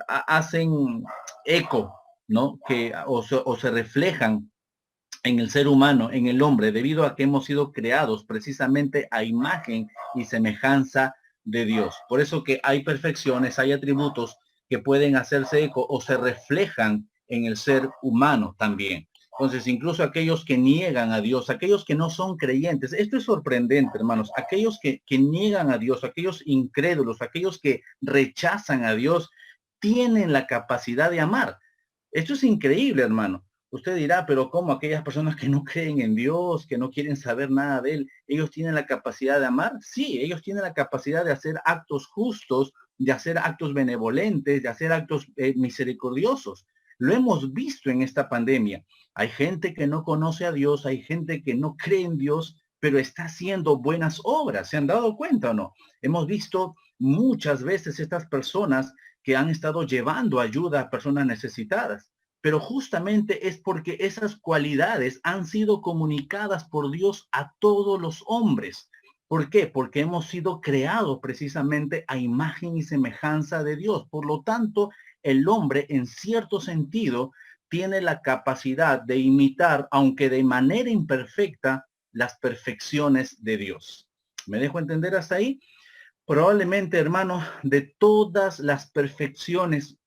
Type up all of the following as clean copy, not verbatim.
hacen eco, ¿no? O se reflejan en el ser humano, en el hombre, debido a que hemos sido creados precisamente a imagen y semejanza de Dios. Por eso que hay perfecciones, hay atributos que pueden hacerse eco o se reflejan en el ser humano también. Entonces, incluso aquellos que niegan a Dios, aquellos que no son creyentes, esto es sorprendente, hermanos, aquellos que niegan a Dios, aquellos incrédulos, aquellos que rechazan a Dios, tienen la capacidad de amar. Esto es increíble, hermano. Usted dirá, pero ¿cómo aquellas personas que no creen en Dios, que no quieren saber nada de Él, ellos tienen la capacidad de amar? Sí, ellos tienen la capacidad de hacer actos justos, de hacer actos benevolentes, de hacer actos misericordiosos. Lo hemos visto en esta pandemia. Hay gente que no conoce a Dios, hay gente que no cree en Dios, pero está haciendo buenas obras. ¿Se han dado cuenta o no? Hemos visto muchas veces estas personas que han estado llevando ayuda a personas necesitadas. Pero justamente es porque esas cualidades han sido comunicadas por Dios a todos los hombres. ¿Por qué? Porque hemos sido creados precisamente a imagen y semejanza de Dios. Por lo tanto, el hombre en cierto sentido tiene la capacidad de imitar, aunque de manera imperfecta, las perfecciones de Dios. ¿Me dejo entender hasta ahí? Probablemente, hermano, de todas las perfecciones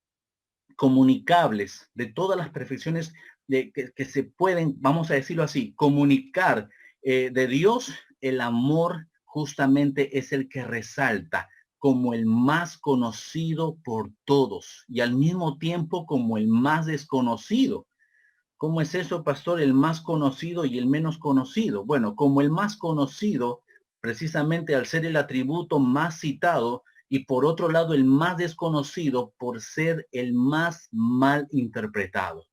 comunicables, de todas las perfecciones que se pueden, vamos a decirlo así, comunicar de Dios, el amor justamente es el que resalta como el más conocido por todos y al mismo tiempo como el más desconocido. ¿Cómo es eso, pastor? El más conocido y el menos conocido. Bueno, como el más conocido, precisamente al ser el atributo más citado, y por otro lado el más desconocido por ser el más mal interpretado.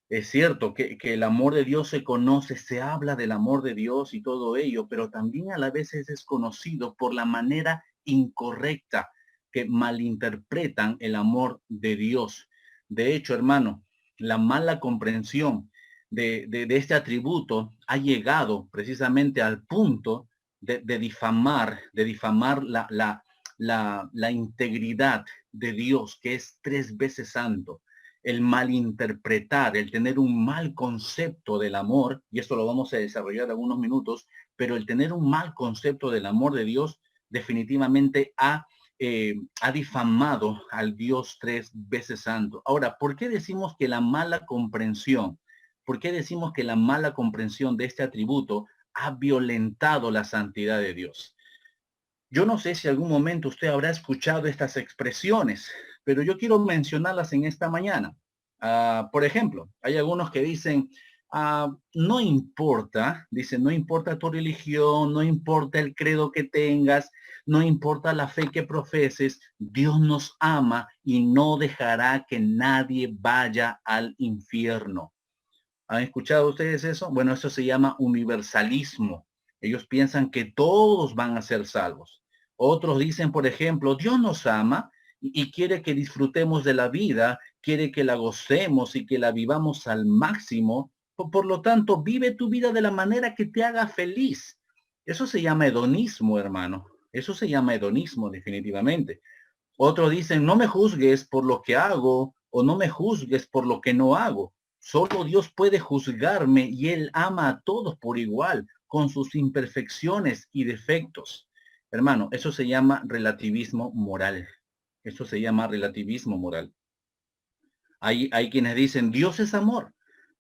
Es cierto que el amor de Dios se conoce, se habla del amor de Dios y todo ello, pero también a la vez es desconocido por la manera incorrecta que malinterpretan el amor de Dios. De hecho, hermano, la mala comprensión de este atributo ha llegado precisamente al punto de difamar la integridad de Dios, que es 3 veces santo. El malinterpretar, el tener un mal concepto del amor, y esto lo vamos a desarrollar en algunos minutos, pero el tener un mal concepto del amor de Dios definitivamente ha difamado al Dios 3 veces santo. Ahora, ¿por qué decimos que la mala comprensión, por qué decimos que la mala comprensión de este atributo ha violentado la santidad de Dios? Yo no sé si algún momento usted habrá escuchado estas expresiones, pero yo quiero mencionarlas en esta mañana. Por ejemplo, hay algunos que dicen, no importa, dicen, no importa tu religión, no importa el credo que tengas, no importa la fe que profeses, Dios nos ama y no dejará que nadie vaya al infierno. ¿Han escuchado ustedes eso? Bueno, eso se llama universalismo. Ellos piensan que todos van a ser salvos. Otros dicen, por ejemplo, Dios nos ama y quiere que disfrutemos de la vida, quiere que la gocemos y que la vivamos al máximo. Por lo tanto, vive tu vida de la manera que te haga feliz. Eso se llama hedonismo, hermano. Eso se llama hedonismo, definitivamente. Otros dicen, no me juzgues por lo que hago o no me juzgues por lo que no hago. Solo Dios puede juzgarme y Él ama a todos por igual, con sus imperfecciones y defectos. Hermano, eso se llama relativismo moral. Eso se llama relativismo moral. Hay quienes dicen, Dios es amor.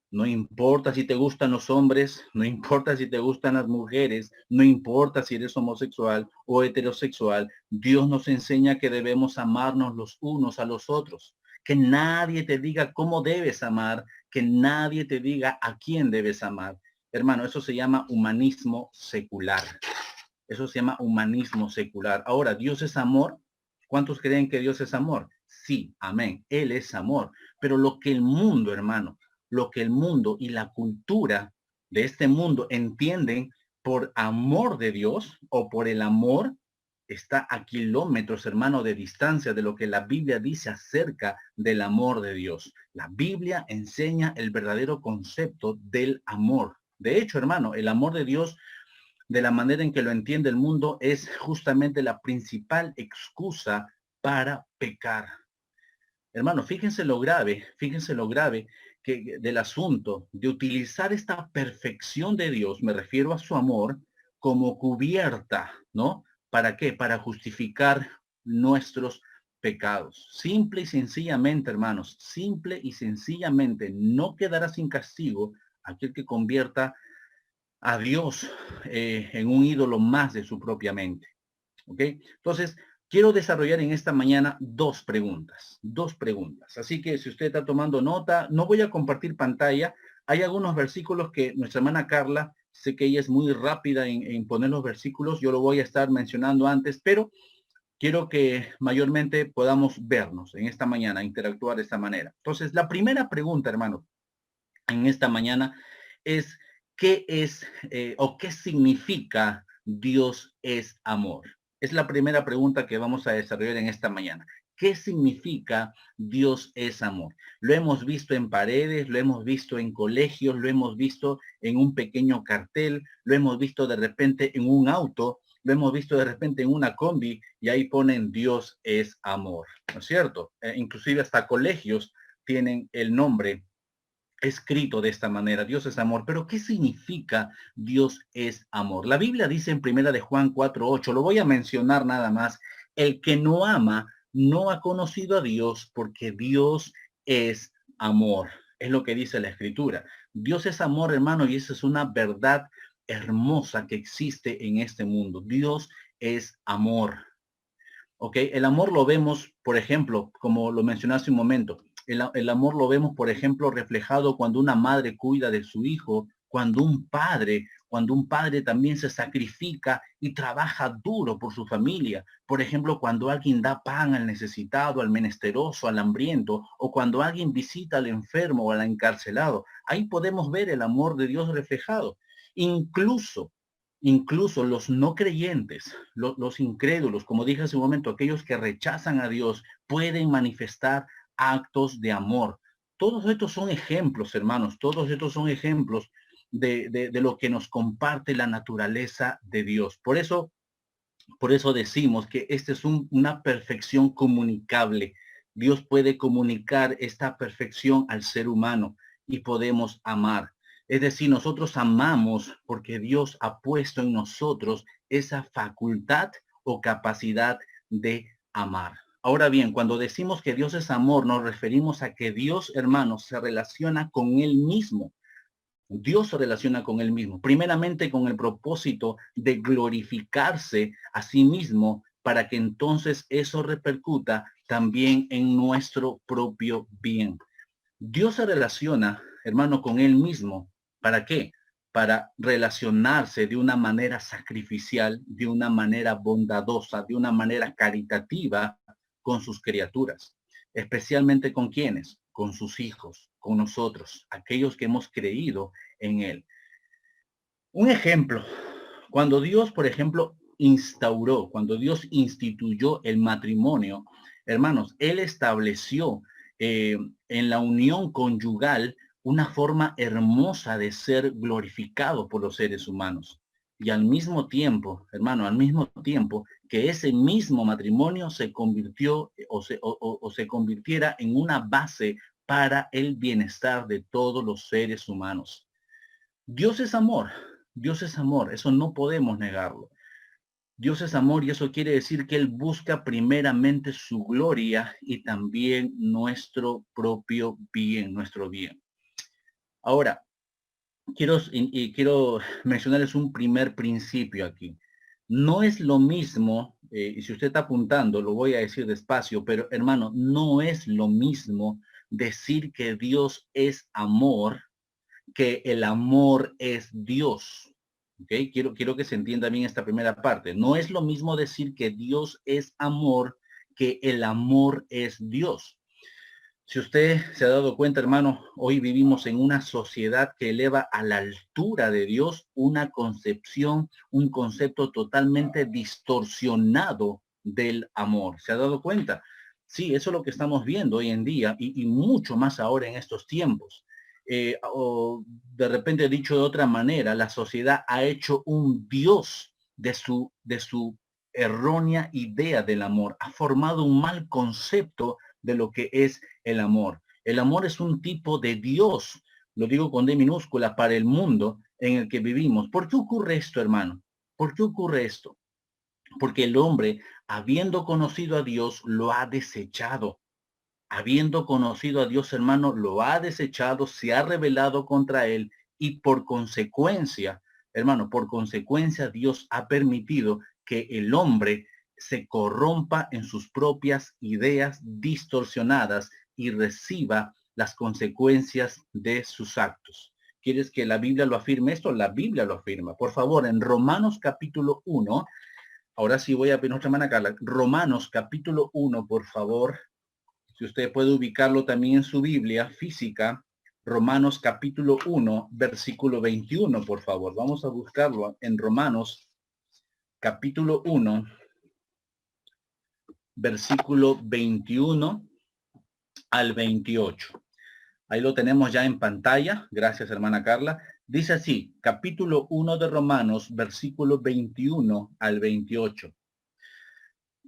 No importa si te gustan los hombres, no importa si te gustan las mujeres, no importa si eres homosexual o heterosexual, Dios nos enseña que debemos amarnos los unos a los otros. Que nadie te diga cómo debes amar, que nadie te diga a quién debes amar. Hermano, eso se llama humanismo secular. Eso se llama humanismo secular. Ahora, ¿Dios es amor? ¿Cuántos creen que Dios es amor? Sí, amén. Él es amor. Pero lo que el mundo, hermano, lo que el mundo y la cultura de este mundo entienden por amor de Dios o por el amor está a kilómetros, hermano, de distancia de lo que la Biblia dice acerca del amor de Dios. La Biblia enseña el verdadero concepto del amor. De hecho, hermano, el amor de Dios, de la manera en que lo entiende el mundo, es justamente la principal excusa para pecar. Hermano, fíjense lo grave del asunto de utilizar esta perfección de Dios, me refiero a su amor, como cubierta, ¿no? ¿Para qué? Para justificar nuestros pecados. Simple y sencillamente, hermanos, simple y sencillamente, no quedará sin castigo aquel que convierta a Dios en un ídolo más de su propia mente. ¿Ok? Entonces, quiero desarrollar en esta mañana dos preguntas, dos preguntas. Así que si usted está tomando nota, no voy a compartir pantalla. Hay algunos versículos que nuestra hermana Carla, sé que ella es muy rápida en poner los versículos, yo lo voy a estar mencionando antes, pero quiero que mayormente podamos vernos en esta mañana, interactuar de esta manera. Entonces, la primera pregunta, hermano, en esta mañana es, ¿qué es o qué significa Dios es amor? Es la primera pregunta que vamos a desarrollar en esta mañana. ¿Qué significa Dios es amor? Lo hemos visto en paredes, lo hemos visto en colegios, lo hemos visto en un pequeño cartel, lo hemos visto de repente en un auto, lo hemos visto de repente en una combi y ahí ponen Dios es amor, ¿no es cierto? Inclusive hasta colegios tienen el nombre escrito de esta manera, Dios es amor. Pero ¿qué significa Dios es amor? La Biblia dice en primera de Juan 4:8, lo voy a mencionar nada más, el que no ama no ha conocido a Dios porque Dios es amor. Es lo que dice la escritura. Dios es amor, hermano, y esa es una verdad hermosa que existe en este mundo. Dios es amor. ¿Ok? El amor lo vemos, por ejemplo, como lo mencioné hace un momento, el amor lo vemos, por ejemplo, reflejado cuando una madre cuida de su hijo, cuando un padre también se sacrifica y trabaja duro por su familia. Por ejemplo, cuando alguien da pan al necesitado, al menesteroso, al hambriento, o cuando alguien visita al enfermo o al encarcelado. Ahí podemos ver el amor de Dios reflejado. Incluso Incluso los no creyentes, los incrédulos, como dije hace un momento, aquellos que rechazan a Dios, pueden manifestar actos de amor. Todos estos son ejemplos, hermanos, todos estos son ejemplos de lo que nos comparte la naturaleza de Dios. Por eso decimos que esta es una perfección comunicable. Dios puede comunicar esta perfección al ser humano y podemos amar. Es decir, nosotros amamos porque Dios ha puesto en nosotros esa facultad o capacidad de amar. Ahora bien, cuando decimos que Dios es amor, nos referimos a que Dios, hermanos, se relaciona con Él mismo. Dios se relaciona con Él mismo, primeramente con el propósito de glorificarse a sí mismo para que entonces eso repercuta también en nuestro propio bien. Dios se relaciona, hermano, con Él mismo. ¿Para qué? Para relacionarse de una manera sacrificial, de una manera bondadosa, de una manera caritativa con sus criaturas. Especialmente con quienes, con sus hijos, con nosotros, aquellos que hemos creído en Él. Un ejemplo, cuando Dios, por ejemplo, cuando Dios instituyó el matrimonio, hermanos, Él estableció en la unión conyugal una forma hermosa de ser glorificado por los seres humanos. Y al mismo tiempo, hermano, al mismo tiempo que ese mismo matrimonio se convirtió o se convirtiera en una base para el bienestar de todos los seres humanos. Dios es amor, Dios es amor, eso no podemos negarlo. Dios es amor y eso quiere decir que Él busca primeramente su gloria y también nuestro propio bien, nuestro bien. Ahora, quiero mencionarles un primer principio aquí. No es lo mismo, y si usted está apuntando, lo voy a decir despacio, pero hermano, no es lo mismo decir que Dios es amor que el amor es Dios. ¿Okay? Quiero que se entienda bien esta primera parte. No es lo mismo decir que Dios es amor que el amor es Dios. Si usted se ha dado cuenta, hermano, hoy vivimos en una sociedad que eleva a la altura de Dios una concepción, un concepto totalmente distorsionado del amor. ¿Se ha dado cuenta? Sí, eso es lo que estamos viendo hoy en día y mucho más ahora en estos tiempos. O de repente dicho de otra manera, la sociedad ha hecho un Dios de su errónea idea del amor. Ha formado un mal concepto de lo que es el amor. El amor es un tipo de Dios, lo digo con D minúscula, para el mundo en el que vivimos. ¿Por qué ocurre esto, hermano? ¿Por qué ocurre esto? Porque el hombre, habiendo conocido a Dios, lo ha desechado. Habiendo conocido a Dios, hermano, lo ha desechado, se ha rebelado contra él y por consecuencia, hermano, por consecuencia Dios ha permitido que el hombre se corrompa en sus propias ideas distorsionadas y reciba las consecuencias de sus actos. ¿Quieres que la Biblia lo afirme esto? La Biblia lo afirma. Por favor, en Romanos capítulo 1, ahora sí voy a pedir nuestra hermana Carla, Romanos capítulo 1, por favor. Si usted puede ubicarlo también en su Biblia física, Romanos capítulo 1, versículo 21, por favor. Vamos a buscarlo en Romanos capítulo 1, versículo 21 al 28. Ahí lo tenemos ya en pantalla. Gracias, hermana Carla. Dice así, capítulo 1 de Romanos, versículo 21 al 28.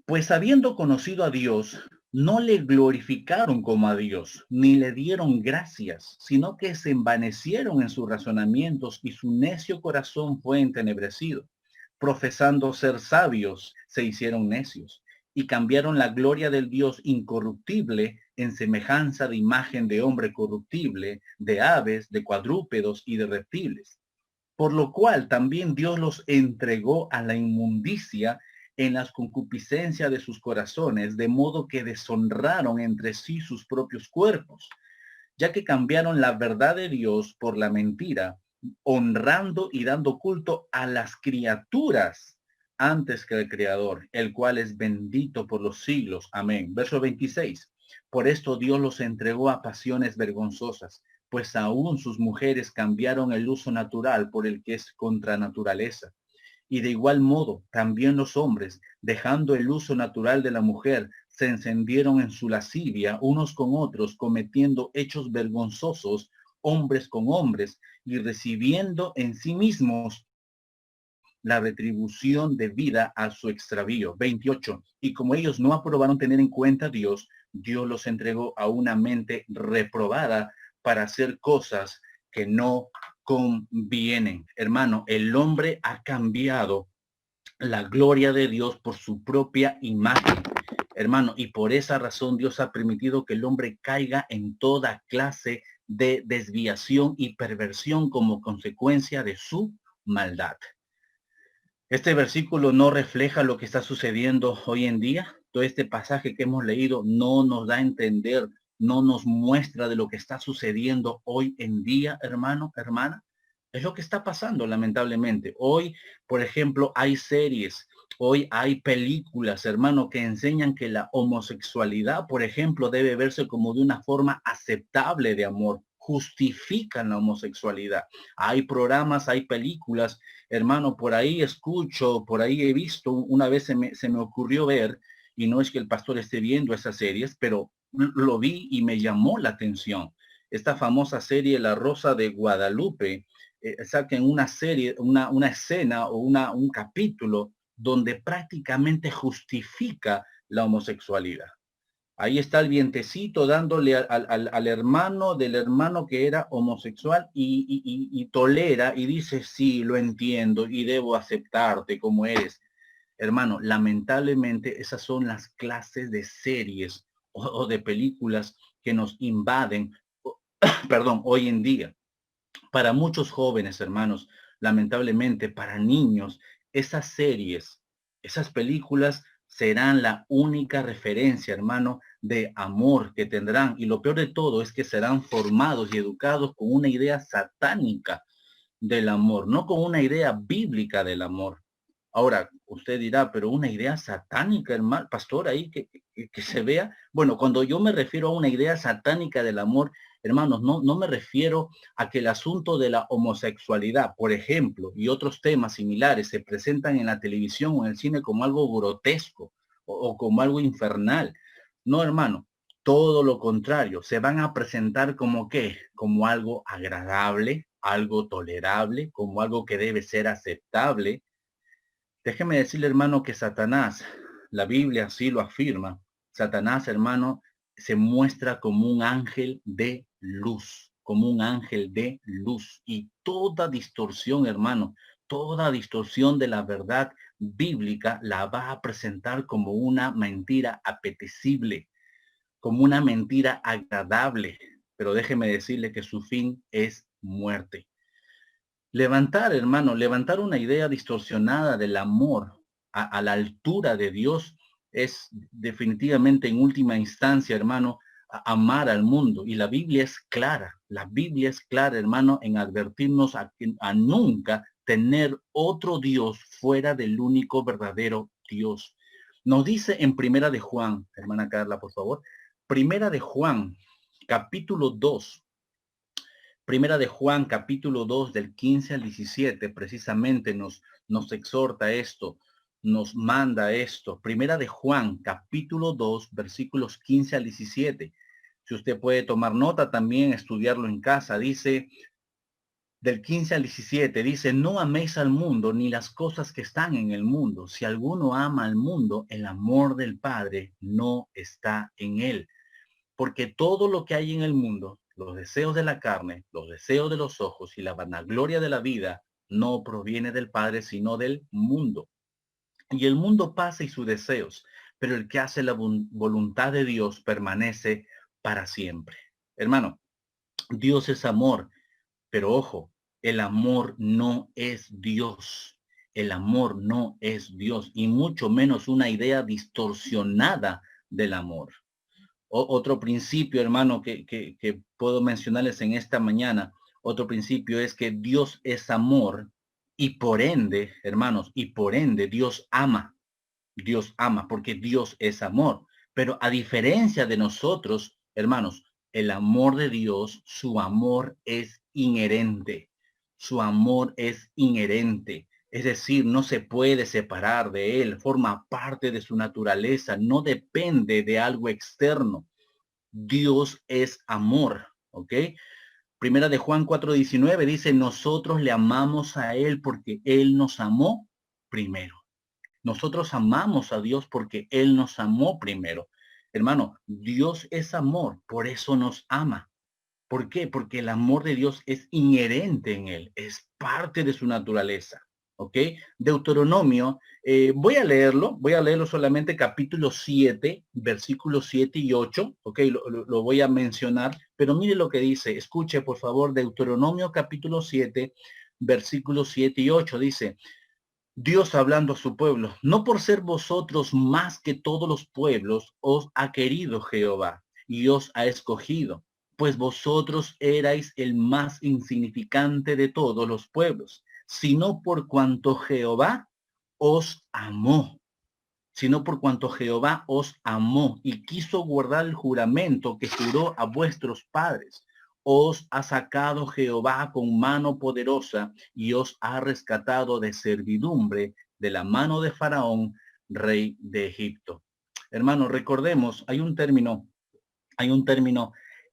Pues habiendo conocido a Dios, no le glorificaron como a Dios, ni le dieron gracias, sino que se envanecieron en sus razonamientos y su necio corazón fue entenebrecido. Profesando ser sabios, se hicieron necios y cambiaron la gloria del Dios incorruptible en semejanza de imagen de hombre corruptible, de aves, de cuadrúpedos y de reptiles. Por lo cual también Dios los entregó a la inmundicia en las concupiscencias de sus corazones, de modo que deshonraron entre sí sus propios cuerpos, ya que cambiaron la verdad de Dios por la mentira, honrando y dando culto a las criaturas antes que al Creador, el cual es bendito por los siglos. Amén. Verso 26. Por esto Dios los entregó a pasiones vergonzosas, pues aún sus mujeres cambiaron el uso natural por el que es contra naturaleza. Y de igual modo, también los hombres, dejando el uso natural de la mujer, se encendieron en su lascivia unos con otros, cometiendo hechos vergonzosos, hombres con hombres, y recibiendo en sí mismos la retribución debida a su extravío. 28. Y como ellos no aprobaron tener en cuenta a Dios, Dios los entregó a una mente reprobada para hacer cosas que no convienen. Hermano, el hombre ha cambiado la gloria de Dios por su propia imagen, hermano, y por esa razón Dios ha permitido que el hombre caiga en toda clase de desviación y perversión como consecuencia de su maldad. Este versículo no refleja lo que está sucediendo hoy en día. Todo este pasaje que hemos leído no nos da a entender, no nos muestra de lo que está sucediendo hoy en día, hermano, hermana. Es lo que está pasando, lamentablemente. Hoy, por ejemplo, hay series, hoy hay películas, hermano, que enseñan que la homosexualidad, por ejemplo, debe verse como de una forma aceptable de amor. Justifican la homosexualidad. Hay programas, hay películas, hermano, por ahí escucho, por ahí he visto, una vez se me ocurrió ver, y no es que el pastor esté viendo esas series, pero lo vi y me llamó la atención. Esta famosa serie La Rosa de Guadalupe, saquen una serie, una escena o un capítulo donde prácticamente justifica la homosexualidad. Ahí está el vientecito dándole al hermano del hermano que era homosexual y tolera y dice, sí, lo entiendo y debo aceptarte como eres. Hermano, lamentablemente esas son las clases de series o de películas que nos invaden, perdón, hoy en día. Para muchos jóvenes, hermanos, lamentablemente para niños, esas series, esas películas serán la única referencia, hermano, de amor que tendrán. Y lo peor de todo es que serán formados y educados con una idea satánica del amor, no con una idea bíblica del amor. Ahora, usted dirá, pero una idea satánica, hermano, pastor, ahí que se vea. Bueno, cuando yo me refiero a una idea satánica del amor, hermanos, no me refiero a que el asunto de la homosexualidad, por ejemplo, y otros temas similares se presentan en la televisión o en el cine como algo grotesco o como algo infernal. No, hermano, todo lo contrario, se van a presentar como qué, como algo agradable, algo tolerable, como algo que debe ser aceptable. Déjeme decirle, hermano, que Satanás, la Biblia así lo afirma, Satanás, hermano, se muestra como un ángel de luz, como un ángel de luz. Y toda distorsión, hermano, toda distorsión de la verdad bíblica la va a presentar como una mentira apetecible, como una mentira agradable. Pero déjeme decirle que su fin es muerte. Levantar, hermano, levantar una idea distorsionada del amor a la altura de Dios es definitivamente en última instancia, hermano, amar al mundo. Y la Biblia es clara, hermano, en advertirnos a nunca tener otro Dios fuera del único verdadero Dios. Nos dice en Primera de Juan, hermana Carla, por favor, Primera de Juan, capítulo 2. Primera de Juan, capítulo 2, del 15 al 17, precisamente nos exhorta esto, nos manda esto. Primera de Juan, capítulo 2, versículos 15 al 17. Si usted puede tomar nota también, estudiarlo en casa, dice del 15 al 17, dice, no améis al mundo ni las cosas que están en el mundo. Si alguno ama al mundo, el amor del Padre no está en él. Porque todo lo que hay en el mundo, los deseos de la carne, los deseos de los ojos y la vanagloria de la vida, no proviene del Padre, sino del mundo. Y el mundo pasa y sus deseos, pero el que hace la voluntad de Dios permanece para siempre. Hermano, Dios es amor, pero ojo, el amor no es Dios. El amor no es Dios, y mucho menos una idea distorsionada del amor. Otro principio, hermano, que puedo mencionarles en esta mañana, otro principio es que Dios es amor y por ende, hermanos, y por ende Dios ama porque Dios es amor. Pero a diferencia de nosotros, hermanos, el amor de Dios, su amor es inherente. Su amor es inherente. Es decir, no se puede separar de él, forma parte de su naturaleza, no depende de algo externo. Dios es amor, ¿ok? Primera de Juan 4:19 dice, nosotros le amamos a él porque él nos amó primero. Nosotros amamos a Dios porque él nos amó primero. Hermano, Dios es amor, por eso nos ama. ¿Por qué? Porque el amor de Dios es inherente en él, es parte de su naturaleza. ¿Ok? Deuteronomio, voy a leerlo solamente capítulo 7, versículos 7 y 8. ¿Ok? Lo voy a mencionar, pero mire lo que dice. Escuche, por favor, Deuteronomio capítulo 7, versículos 7 y 8. Dice, Dios hablando a su pueblo, no por ser vosotros más que todos los pueblos, os ha querido Jehová y os ha escogido, pues vosotros erais el más insignificante de todos los pueblos, sino por cuanto Jehová os amó, sino por cuanto Jehová os amó y quiso guardar el juramento que juró a vuestros padres. Os ha sacado Jehová con mano poderosa y os ha rescatado de servidumbre de la mano de Faraón, rey de Egipto. Hermanos, recordemos, hay un término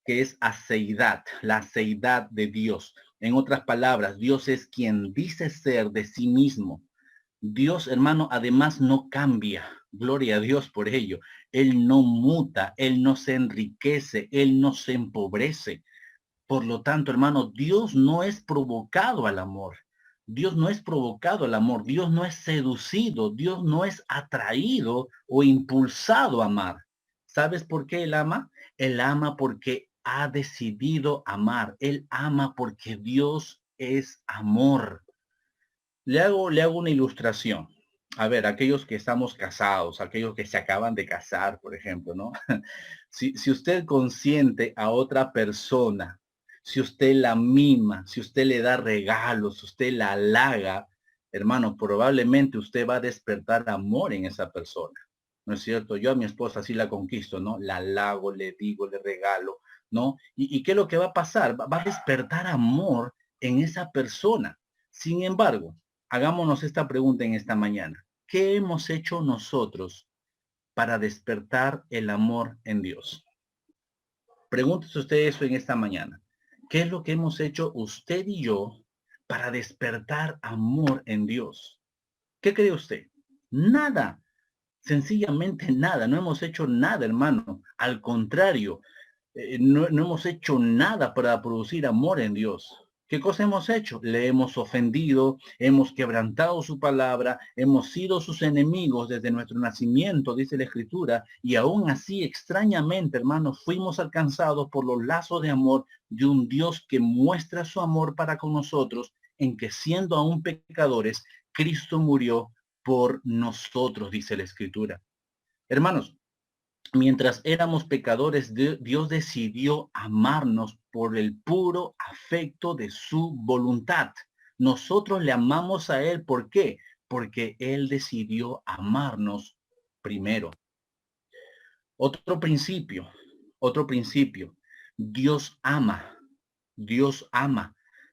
que es aceidad, la aceidad de Dios. En otras palabras, Dios es quien dice ser de sí mismo. Dios, hermano, además no cambia. Gloria a Dios por ello. Él no muta, Él no se enriquece, Él no se empobrece. Por lo tanto, hermano, Dios no es provocado al amor. Dios no es provocado al amor. Dios no es seducido. Dios no es atraído o impulsado a amar. ¿Sabes por qué Él ama? Él ama porque ha decidido amar. Él ama porque Dios es amor. Le hago una ilustración. A ver, aquellos que estamos casados, aquellos que se acaban de casar, por ejemplo, ¿no? Si usted consiente a otra persona, si usted la mima, si usted le da regalos, si usted la halaga, hermano, probablemente usted va a despertar amor en esa persona. ¿No es cierto? Yo a mi esposa así la conquisto, ¿no? La halago, le digo, le regalo, ¿no? ¿Y qué es lo que va a pasar? Va a despertar amor en esa persona. Sin embargo, hagámonos esta pregunta en esta mañana. ¿Qué hemos hecho nosotros para despertar el amor en Dios? Pregúntese usted eso en esta mañana. ¿Qué es lo que hemos hecho usted y yo para despertar amor en Dios? ¿Qué cree usted? Nada. Sencillamente nada. No hemos hecho nada, hermano. Al contrario, no hemos hecho nada para producir amor en Dios. ¿Qué cosa hemos hecho? Le hemos ofendido, hemos quebrantado su palabra, hemos sido sus enemigos desde nuestro nacimiento, dice la Escritura, y aún así, extrañamente, hermanos, fuimos alcanzados por los lazos de amor de un Dios que muestra su amor para con nosotros, en que siendo aún pecadores, Cristo murió por nosotros, dice la Escritura. Hermanos, mientras éramos pecadores, Dios decidió amarnos por el puro afecto de su voluntad. Nosotros le amamos a Él. ¿Por qué? Porque Él decidió amarnos primero. Otro principio, otro principio. Dios ama,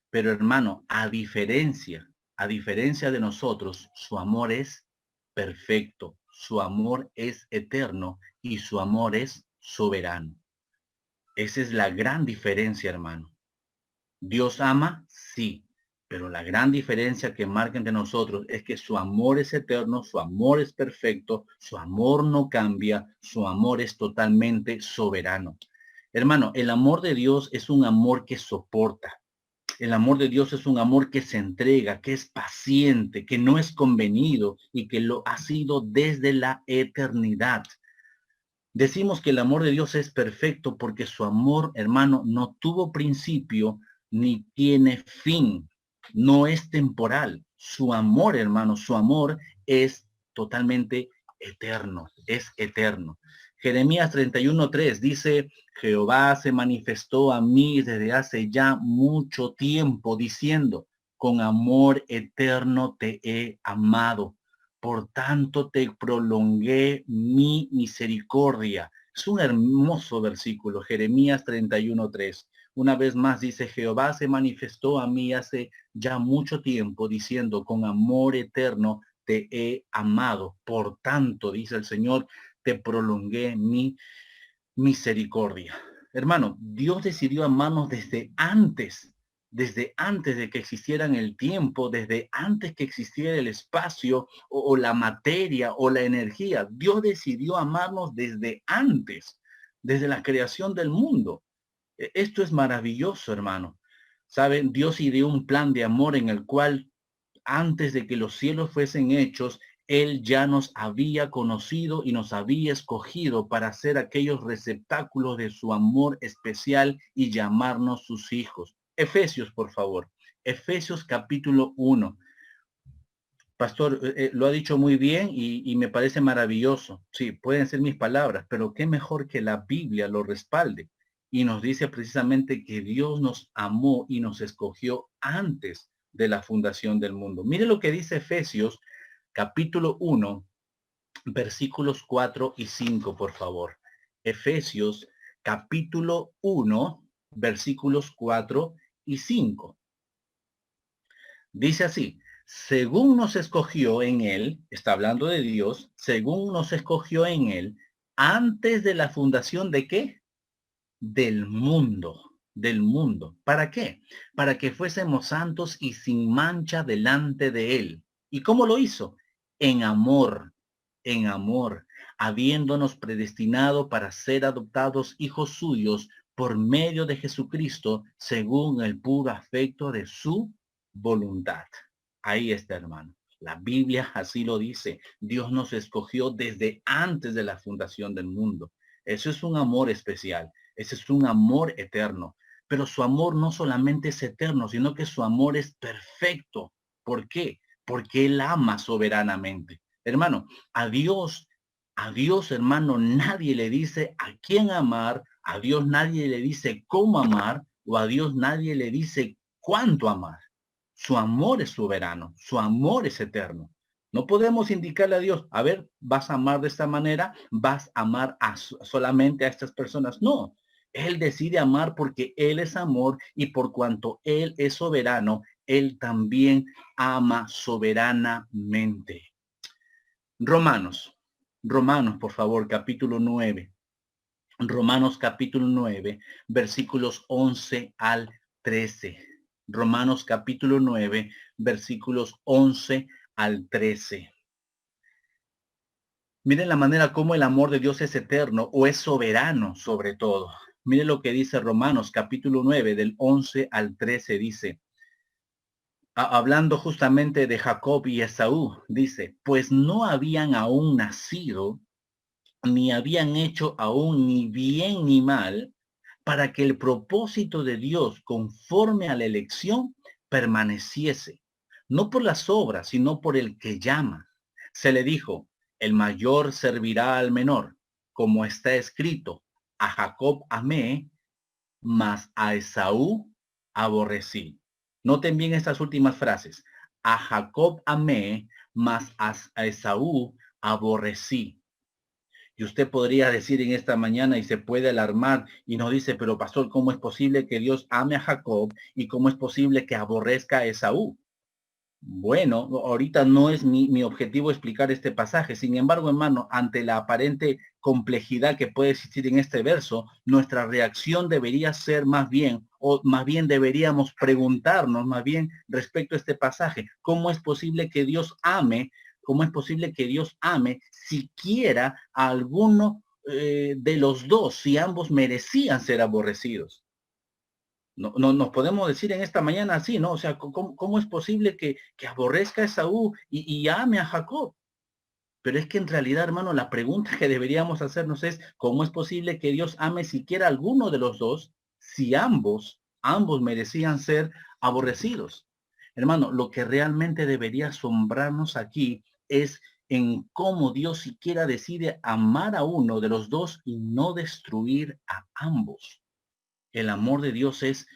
pero hermano, a diferencia de nosotros, su amor es perfecto, su amor es eterno y su amor es soberano. Esa es la gran diferencia, hermano. Dios ama, sí, pero la gran diferencia que marca entre nosotros es que su amor es eterno, su amor es perfecto, su amor no cambia, su amor es totalmente soberano. Hermano, el amor de Dios es un amor que soporta. El amor de Dios es un amor que se entrega, que es paciente, que no es convenido y que lo ha sido desde la eternidad. Decimos que el amor de Dios es perfecto porque su amor, hermano, no tuvo principio ni tiene fin. No es temporal. Su amor, hermano, su amor es totalmente eterno, es eterno. Jeremías 31:3 dice, Jehová se manifestó a mí desde hace ya mucho tiempo, diciendo, con amor eterno te he amado. Por tanto te prolongué mi misericordia. Es un hermoso versículo, Jeremías 31:3. Una vez más dice, Jehová se manifestó a mí hace ya mucho tiempo, diciendo, con amor eterno te he amado. Por tanto, dice el Señor, te prolongué mi misericordia. Hermano, Dios decidió amarnos desde antes de que existieran el tiempo, desde antes que existiera el espacio o la materia o la energía. Dios decidió amarnos desde antes, desde la creación del mundo. Esto es maravilloso, hermano. Saben, Dios ideó un plan de amor en el cual antes de que los cielos fuesen hechos, Él ya nos había conocido y nos había escogido para ser aquellos receptáculos de su amor especial y llamarnos sus hijos. Efesios, por favor. Efesios capítulo 1. Pastor, lo ha dicho muy bien y me parece maravilloso. Sí, pueden ser mis palabras, pero qué mejor que la Biblia lo respalde. Y nos dice precisamente que Dios nos amó y nos escogió antes de la fundación del mundo. Mire lo que dice Efesios capítulo 1, versículos 4 y 5, por favor. Efesios capítulo 1, versículos 4 y 5. Dice así, según nos escogió en él, está hablando de Dios, según nos escogió en él, antes de la fundación de qué? Del mundo, del mundo. ¿Para qué? Para que fuésemos santos y sin mancha delante de él. ¿Y cómo lo hizo? En amor, habiéndonos predestinado para ser adoptados hijos suyos por medio de Jesucristo, según el puro afecto de su voluntad. Ahí está, hermano. La Biblia así lo dice. Dios nos escogió desde antes de la fundación del mundo. Eso es un amor especial. Ese es un amor eterno. Pero su amor no solamente es eterno, sino que su amor es perfecto. ¿Por qué? Porque Él ama soberanamente. Hermano, a Dios, hermano, nadie le dice a quién amar, a Dios nadie le dice cómo amar, o a Dios nadie le dice cuánto amar. Su amor es soberano, su amor es eterno. No podemos indicarle a Dios, a ver, vas a amar de esta manera, vas a amar solamente a estas personas. No, Él decide amar porque Él es amor y por cuanto Él es soberano, Él también ama soberanamente. Romanos, Romanos, por favor, capítulo 9. Romanos capítulo 9, versículos 11 al 13. Romanos capítulo 9, versículos 11 al 13. Miren la manera como el amor de Dios es eterno o es soberano sobre todo. Miren lo que dice Romanos capítulo 9 del 11 al 13 dice, hablando justamente de Jacob y Esaú, dice, pues no habían aún nacido, ni habían hecho aún ni bien ni mal, para que el propósito de Dios conforme a la elección permaneciese, no por las obras, sino por el que llama. Se le dijo, el mayor servirá al menor, como está escrito, a Jacob amé, mas a Esaú aborrecí. Noten bien estas últimas frases. A Jacob amé, mas a Esaú aborrecí. Y usted podría decir en esta mañana y se puede alarmar y nos dice, pero pastor, ¿cómo es posible que Dios ame a Jacob y cómo es posible que aborrezca a Esaú? Bueno, ahorita no es mi objetivo explicar este pasaje. Sin embargo, hermano, ante la aparente complejidad que puede existir en este verso, nuestra reacción debería ser más bien, o más bien deberíamos preguntarnos más bien respecto a este pasaje. ¿Cómo es posible que Dios ame? ¿Cómo es posible que Dios ame siquiera a alguno de los dos, si ambos merecían ser aborrecidos? No nos podemos decir en esta mañana así, ¿no? O sea, ¿cómo es posible que aborrezca a Esaú y ame a Jacob? Pero es que en realidad, hermano, la pregunta que deberíamos hacernos es, ¿cómo es posible que Dios ame siquiera a alguno de los dos si ambos merecían ser aborrecidos? Hermano, lo que realmente debería asombrarnos aquí es en cómo Dios siquiera decide amar a uno de los dos y no destruir a ambos. El amor de Dios es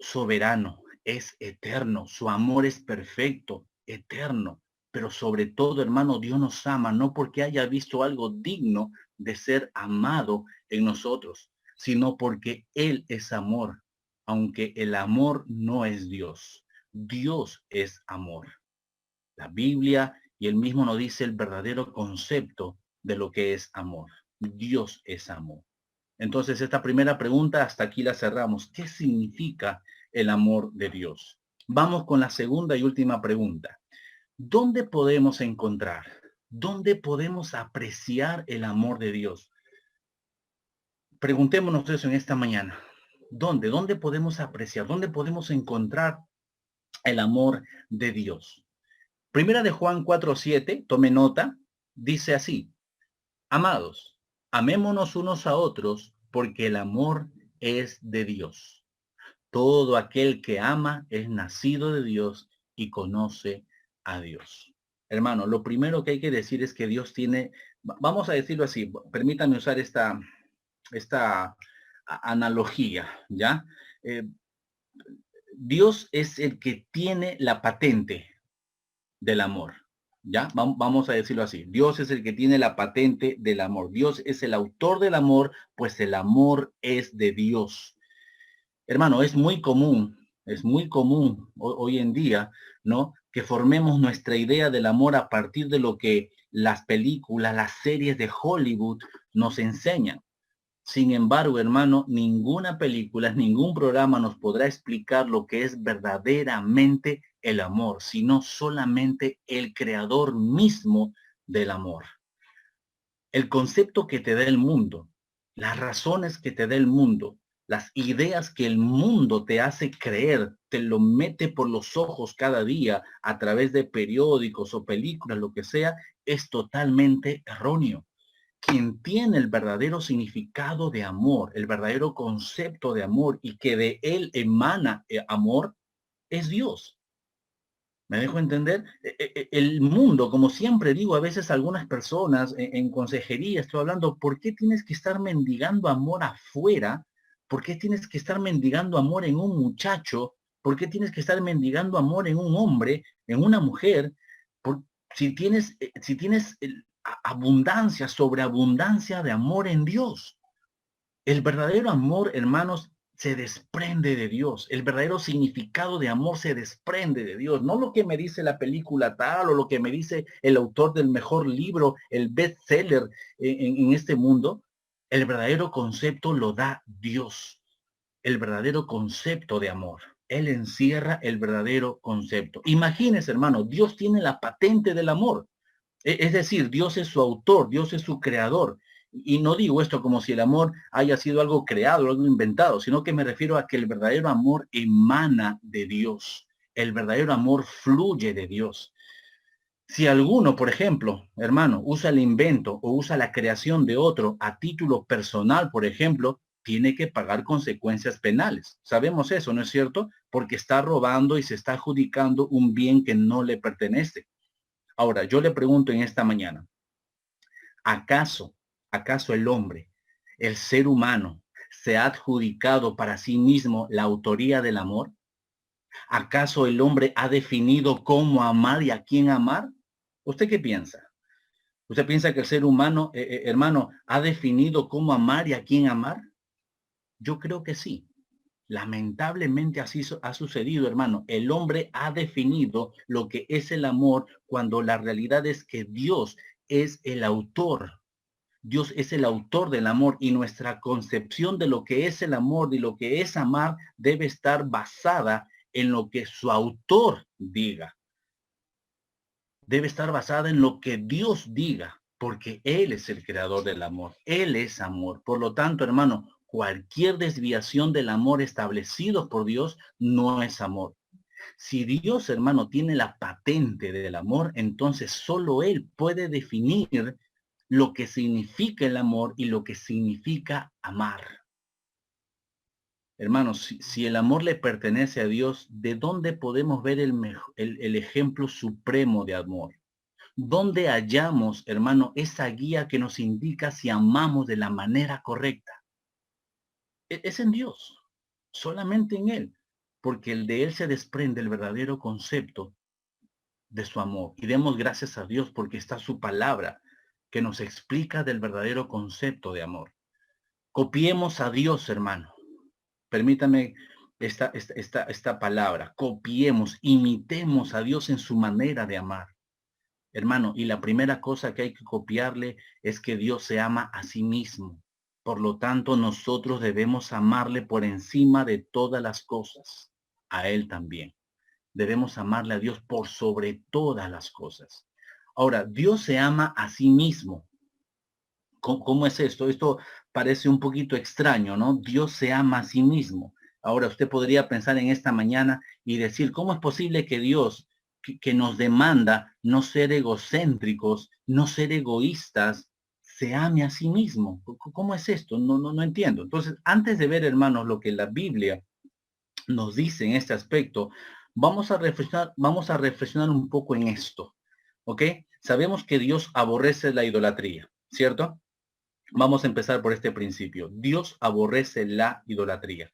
soberano, es eterno, su amor es perfecto, eterno, pero sobre todo, hermano, Dios nos ama no porque haya visto algo digno de ser amado en nosotros, sino porque Él es amor, aunque el amor no es Dios. Dios es amor. La Biblia y Él mismo nos dice el verdadero concepto de lo que es amor. Dios es amor. Entonces, esta primera pregunta hasta aquí la cerramos. ¿Qué significa el amor de Dios? Vamos con la segunda y última pregunta. ¿Dónde podemos encontrar? ¿Dónde podemos apreciar el amor de Dios? Preguntémonos eso en esta mañana. ¿Dónde? ¿Dónde podemos apreciar? ¿Dónde podemos encontrar el amor de Dios? Primera de Juan 4:7, tome nota, dice así: Amados, amémonos unos a otros porque el amor es de Dios. Todo aquel que ama es nacido de Dios y conoce a Dios. Hermano, lo primero que hay que decir es que Dios tiene, vamos a decirlo así, permítame usar esta analogía, ¿ya? Eh, Dios es el que tiene la patente del amor. ¿Ya? Vamos a decirlo así. Dios es el que tiene la patente del amor. Dios es el autor del amor, pues el amor es de Dios. Hermano, es muy común hoy en día, ¿no? Que formemos nuestra idea del amor a partir de lo que las películas, las series de Hollywood nos enseñan. Sin embargo, hermano, ninguna película, ningún programa nos podrá explicar lo que es verdaderamente el amor, sino solamente el creador mismo del amor. El concepto que te da el mundo, las razones que te da el mundo, las ideas que el mundo te hace creer, te lo mete por los ojos cada día a través de periódicos o películas, lo que sea, es totalmente erróneo. Quien tiene el verdadero significado de amor, el verdadero concepto de amor y que de él emana amor, es Dios. ¿Me dejo entender? El mundo, como siempre digo, a veces algunas personas en consejería, estoy hablando, ¿por qué tienes que estar mendigando amor afuera? ¿Por qué tienes que estar mendigando amor en un muchacho? ¿Por qué tienes que estar mendigando amor en un hombre, en una mujer? Por, si tienes abundancia, sobreabundancia de amor en Dios. El verdadero amor, hermanos, se desprende de Dios. El verdadero significado de amor se desprende de Dios. No lo que me dice la película tal o lo que me dice el autor del mejor libro, el bestseller en este mundo. El verdadero concepto lo da Dios. El verdadero concepto de amor. Él encierra el verdadero concepto. Imagínese, hermano, Dios tiene la patente del amor. Es decir, Dios es su autor, Dios es su creador. Y no digo esto como si el amor haya sido algo creado, algo inventado, sino que me refiero a que el verdadero amor emana de Dios. El verdadero amor fluye de Dios. Si alguno, por ejemplo, hermano, usa el invento o usa la creación de otro a título personal, por ejemplo, tiene que pagar consecuencias penales. Sabemos eso, ¿no es cierto? Porque está robando y se está adjudicando un bien que no le pertenece. Ahora, yo le pregunto en esta mañana, ¿acaso el hombre, el ser humano, se ha adjudicado para sí mismo la autoría del amor? ¿Acaso el hombre ha definido cómo amar y a quién amar? ¿Usted qué piensa? ¿Usted piensa que el ser humano, hermano, ha definido cómo amar y a quién amar? Yo creo que sí. Lamentablemente así ha sucedido, hermano. El hombre ha definido lo que es el amor cuando la realidad es que Dios es el autor. Dios es el autor del amor y nuestra concepción de lo que es el amor y lo que es amar debe estar basada en lo que su autor diga. Debe estar basada en lo que Dios diga, porque Él es el creador del amor. Él es amor. Por lo tanto, hermano, cualquier desviación del amor establecido por Dios no es amor. Si Dios, hermano, tiene la patente del amor, entonces solo Él puede definir lo que significa el amor y lo que significa amar. Hermanos, si el amor le pertenece a Dios, ¿de dónde podemos ver el ejemplo supremo de amor? ¿Dónde hallamos, hermano, esa guía que nos indica si amamos de la manera correcta? Es en Dios, solamente en Él, porque el de Él se desprende el verdadero concepto de su amor. Y demos gracias a Dios porque está su palabra que nos explica del verdadero concepto de amor. Copiemos a Dios, hermano. Permítame esta palabra. Copiemos, imitemos a Dios en su manera de amar. Hermano, y la primera cosa que hay que copiarle es que Dios se ama a sí mismo. Por lo tanto, nosotros debemos amarle por encima de todas las cosas. A Él también. Debemos amarle a Dios por sobre todas las cosas. Ahora, Dios se ama a sí mismo. ¿Cómo es esto? Esto parece un poquito extraño, ¿no? Dios se ama a sí mismo. Ahora usted podría pensar en esta mañana y decir, ¿cómo es posible que Dios, que nos demanda no ser egocéntricos, no ser egoístas, se ame a sí mismo? ¿Cómo es esto? No entiendo. Entonces, antes de ver, hermanos, lo que la Biblia nos dice en este aspecto, vamos a reflexionar un poco en esto, ¿ok? Sabemos que Dios aborrece la idolatría, ¿cierto? Vamos a empezar por este principio. Dios aborrece la idolatría.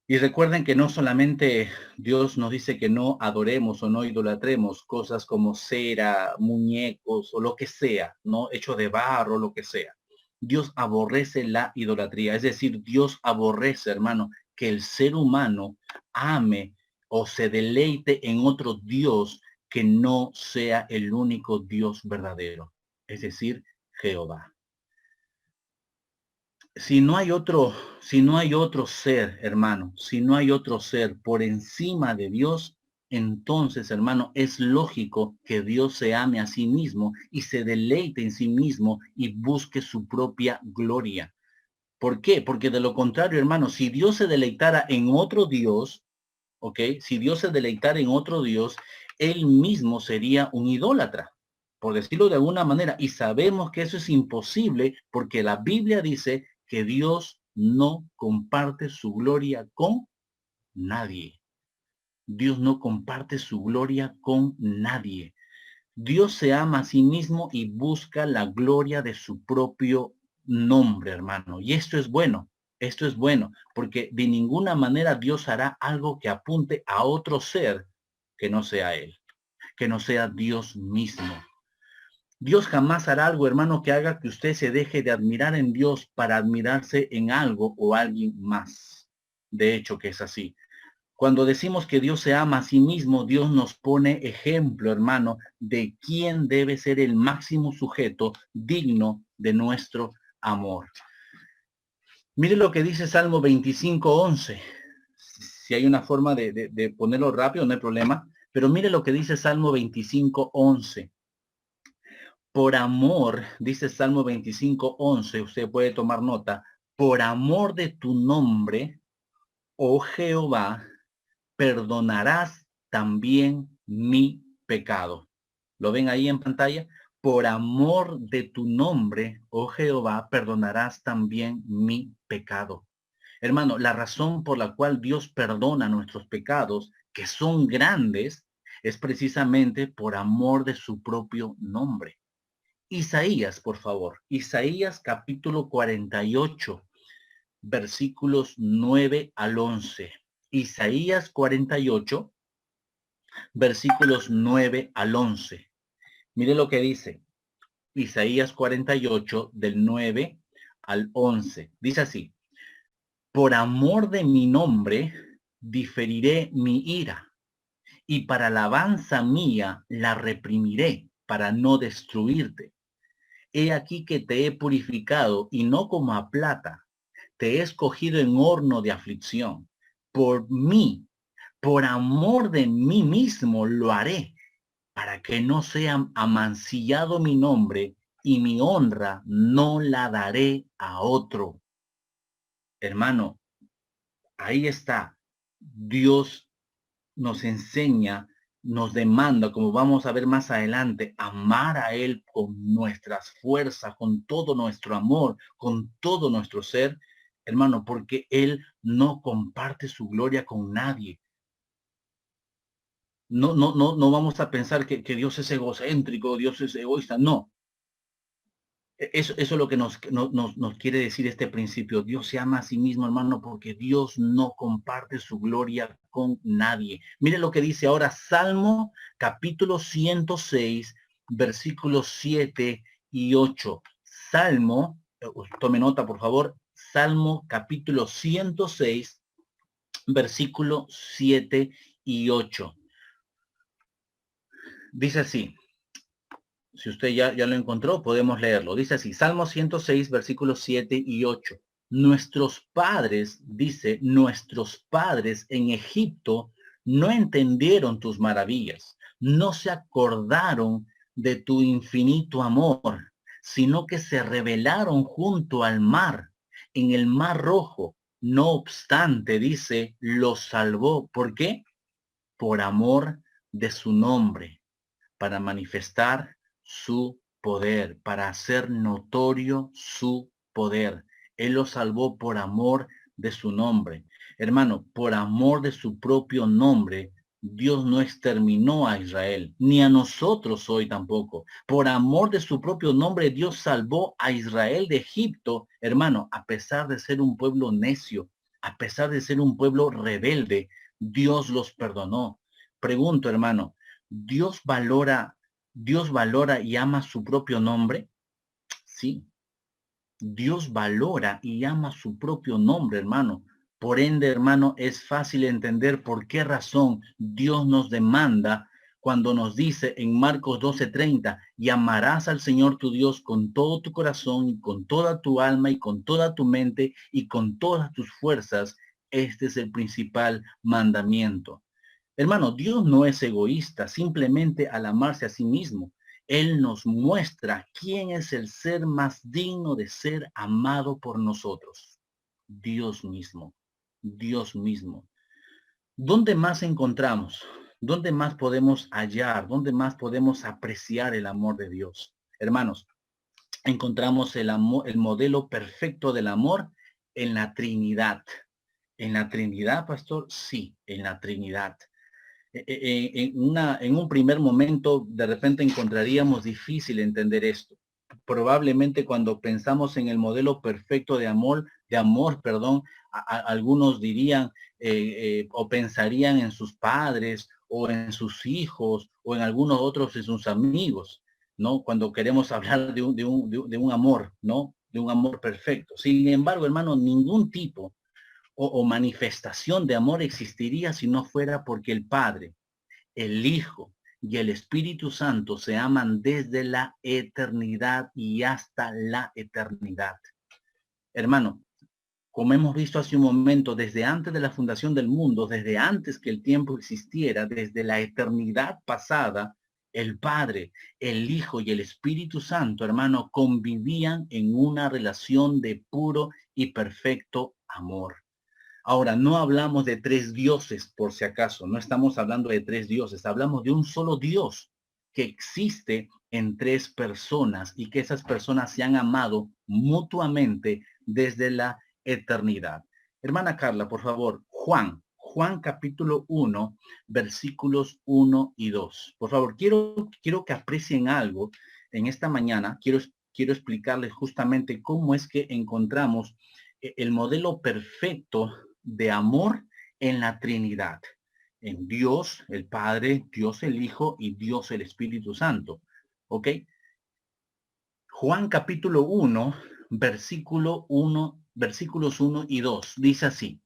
Y recuerden que no solamente Dios nos dice que no adoremos o no idolatremos cosas como cera, muñecos o lo que sea, ¿no? Hecho de barro, lo que sea. Dios aborrece la idolatría. Es decir, Dios aborrece, hermano, que el ser humano ame o se deleite en otro Dios que no sea el único Dios verdadero. Es decir, Jehová. Si no hay otro ser, hermano, si no hay otro ser por encima de Dios, entonces, hermano, es lógico que Dios se ame a sí mismo y se deleite en sí mismo y busque su propia gloria. ¿Por qué? Porque de lo contrario, hermano, si Dios se deleitara en otro Dios, ¿ok? Si Dios se deleitara en otro Dios, él mismo sería un idólatra, por decirlo de alguna manera. Y sabemos que eso es imposible porque la Biblia dice que Dios no comparte su gloria con nadie. Dios no comparte su gloria con nadie. Dios se ama a sí mismo y busca la gloria de su propio nombre, hermano. Y esto es bueno. Esto es bueno, porque de ninguna manera Dios hará algo que apunte a otro ser que no sea Él, que no sea Dios mismo. Dios jamás hará algo, hermano, que haga que usted se deje de admirar en Dios para admirarse en algo o alguien más. De hecho, que es así. Cuando decimos que Dios se ama a sí mismo, Dios nos pone ejemplo, hermano, de quién debe ser el máximo sujeto digno de nuestro amor. Mire lo que dice Salmo 25:11. Si hay una forma de ponerlo rápido, no hay problema. Pero mire lo que dice Salmo 25:11. Por amor, dice Salmo 25:11, usted puede tomar nota, por amor de tu nombre, oh Jehová, perdonarás también mi pecado. ¿Lo ven ahí en pantalla? Por amor de tu nombre, oh Jehová, perdonarás también mi pecado. Hermano, la razón por la cual Dios perdona nuestros pecados, que son grandes, es precisamente por amor de su propio nombre. Isaías, por favor. Isaías capítulo 48, versículos 9 al 11. Isaías 48, versículos 9 al 11. Mire lo que dice. Isaías 48, del 9 al 11. Dice así. Por amor de mi nombre, diferiré mi ira, y para alabanza mía la reprimiré, para no destruirte. He aquí que te he purificado, y no como a plata, te he escogido en horno de aflicción. Por mí, por amor de mí mismo lo haré, para que no sea amancillado mi nombre, y mi honra no la daré a otro. Hermano, ahí está. Dios nos enseña, nos demanda, como vamos a ver más adelante, amar a Él con nuestras fuerzas, con todo nuestro amor, con todo nuestro ser, hermano, porque Él no comparte su gloria con nadie. No vamos a pensar que Dios es egocéntrico, Dios es egoísta. No, eso es lo que nos quiere decir este principio. Dios se ama a sí mismo, hermano, porque Dios no comparte su gloria con nadie. Mire lo que dice ahora Salmo capítulo 106, versículos 7 y 8. Salmo, tome nota por favor, Salmo capítulo 106, versículo 7 y 8. Dice así. Si usted ya lo encontró, podemos leerlo. Dice así, Salmo 106, versículos 7 y 8. Nuestros padres, dice, nuestros padres en Egipto no entendieron tus maravillas, no se acordaron de tu infinito amor, sino que se rebelaron junto al mar, en el mar rojo. No obstante, dice, los salvó. ¿Por qué? Por amor de su nombre, para manifestar su poder, para hacer notorio su poder. Él lo salvó por amor de su nombre. Hermano, por amor de su propio nombre, Dios no exterminó a Israel, ni a nosotros hoy tampoco. Por amor de su propio nombre, Dios salvó a Israel de Egipto, hermano, a pesar de ser un pueblo necio, a pesar de ser un pueblo rebelde, Dios los perdonó. Pregunto, hermano, Dios valora y ama su propio nombre. Sí, Dios valora y ama su propio nombre, hermano. Por ende, hermano, es fácil entender por qué razón Dios nos demanda cuando nos dice en Marcos 12:30, y amarás al Señor tu Dios con todo tu corazón y con toda tu alma y con toda tu mente y con todas tus fuerzas. Este es el principal mandamiento. Hermano, Dios no es egoísta, simplemente al amarse a sí mismo. Él nos muestra quién es el ser más digno de ser amado por nosotros. Dios mismo, Dios mismo. ¿Dónde más encontramos? ¿Dónde más podemos hallar? ¿Dónde más podemos apreciar el amor de Dios? Hermanos, encontramos el amor, el modelo perfecto del amor en la Trinidad. ¿En la Trinidad, pastor? Sí, en la Trinidad. En un primer momento de repente encontraríamos difícil entender esto. Probablemente cuando pensamos en el modelo perfecto de amor, perdón, algunos dirían o pensarían en sus padres o en sus hijos o en algunos otros de sus amigos, ¿no? Cuando queremos hablar de un amor, ¿no? De un amor perfecto. Sin embargo, hermano, ningún tipo o manifestación de amor existiría si no fuera porque el Padre, el Hijo y el Espíritu Santo se aman desde la eternidad y hasta la eternidad. Hermano, como hemos visto hace un momento, desde antes de la fundación del mundo, desde antes que el tiempo existiera, desde la eternidad pasada, el Padre, el Hijo y el Espíritu Santo, hermano, convivían en una relación de puro y perfecto amor. Ahora, no hablamos de tres dioses, por si acaso, no estamos hablando de tres dioses, hablamos de un solo Dios que existe en tres personas y que esas personas se han amado mutuamente desde la eternidad. Hermana Carla, por favor, Juan capítulo 1, versículos 1 y 2. Por favor, quiero que aprecien algo en esta mañana. Quiero explicarles justamente cómo es que encontramos el modelo perfecto de amor en la Trinidad, en Dios el Padre, Dios el Hijo y Dios el Espíritu Santo. ¿Ok? Juan capítulo 1, versículos 1 y 2, dice así: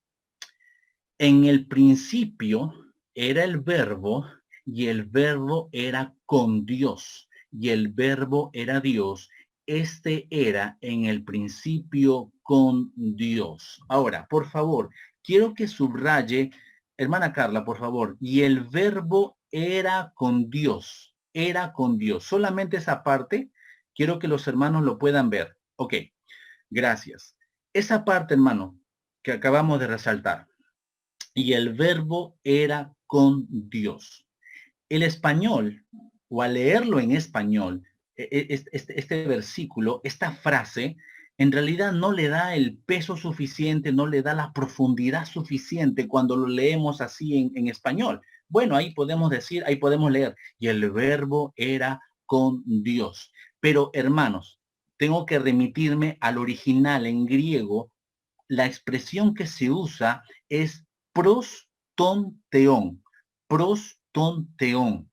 en el principio era el verbo y el verbo era con Dios y el verbo era Dios. Este era en el principio con Dios. Ahora, por favor, quiero que subraye, hermana Carla, por favor, y el verbo era con Dios, era con Dios. Solamente esa parte, quiero que los hermanos lo puedan ver. Ok, gracias. Esa parte, hermano, que acabamos de resaltar, y el verbo era con Dios. El español, o al leerlo en español, este versículo, esta frase, en realidad no le da el peso suficiente, no le da la profundidad suficiente cuando lo leemos así en español. Bueno, ahí podemos decir, ahí podemos leer, y el verbo era con Dios. Pero hermanos, tengo que remitirme al original en griego. La expresión que se usa es prostonteón, prostonteón.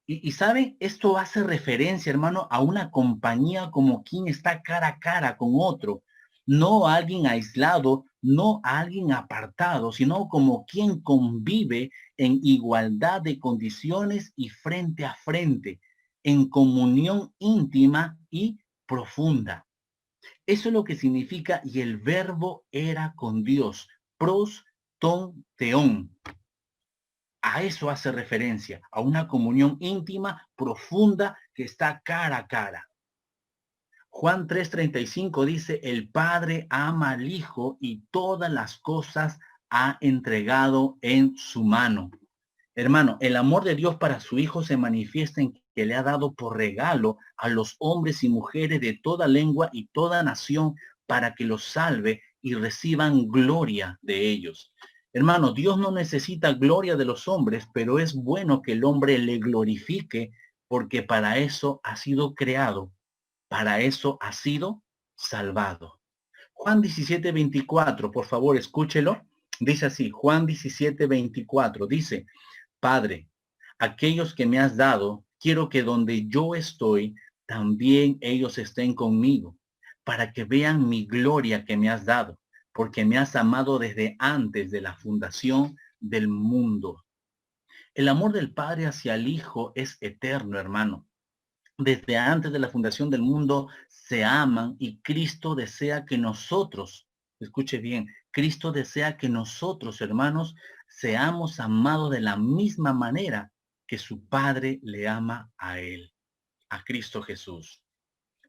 Y saben, esto hace referencia, hermano, a una compañía como quien está cara a cara con otro, no a alguien aislado, no a alguien apartado, sino como quien convive en igualdad de condiciones y frente a frente, en comunión íntima y profunda. Eso es lo que significa, y el verbo era con Dios, pros ton teón. A eso hace referencia, a una comunión íntima, profunda, que está cara a cara. Juan 3:35 dice: el Padre ama al Hijo y todas las cosas ha entregado en su mano. Hermano, el amor de Dios para su Hijo se manifiesta en que le ha dado por regalo a los hombres y mujeres de toda lengua y toda nación para que los salve y reciban gloria de ellos. Hermano, Dios no necesita gloria de los hombres, pero es bueno que el hombre le glorifique, porque para eso ha sido creado, para eso ha sido salvado. Juan 17:24, por favor, escúchelo. Dice así, Juan 17:24, dice: Padre, aquellos que me has dado, quiero que donde yo estoy, también ellos estén conmigo, para que vean mi gloria que me has dado, porque me has amado desde antes de la fundación del mundo. El amor del Padre hacia el Hijo es eterno, hermano. Desde antes de la fundación del mundo se aman, y Cristo desea que nosotros, escuche bien, Cristo desea que nosotros, hermanos, seamos amados de la misma manera que su Padre le ama a él, a Cristo Jesús.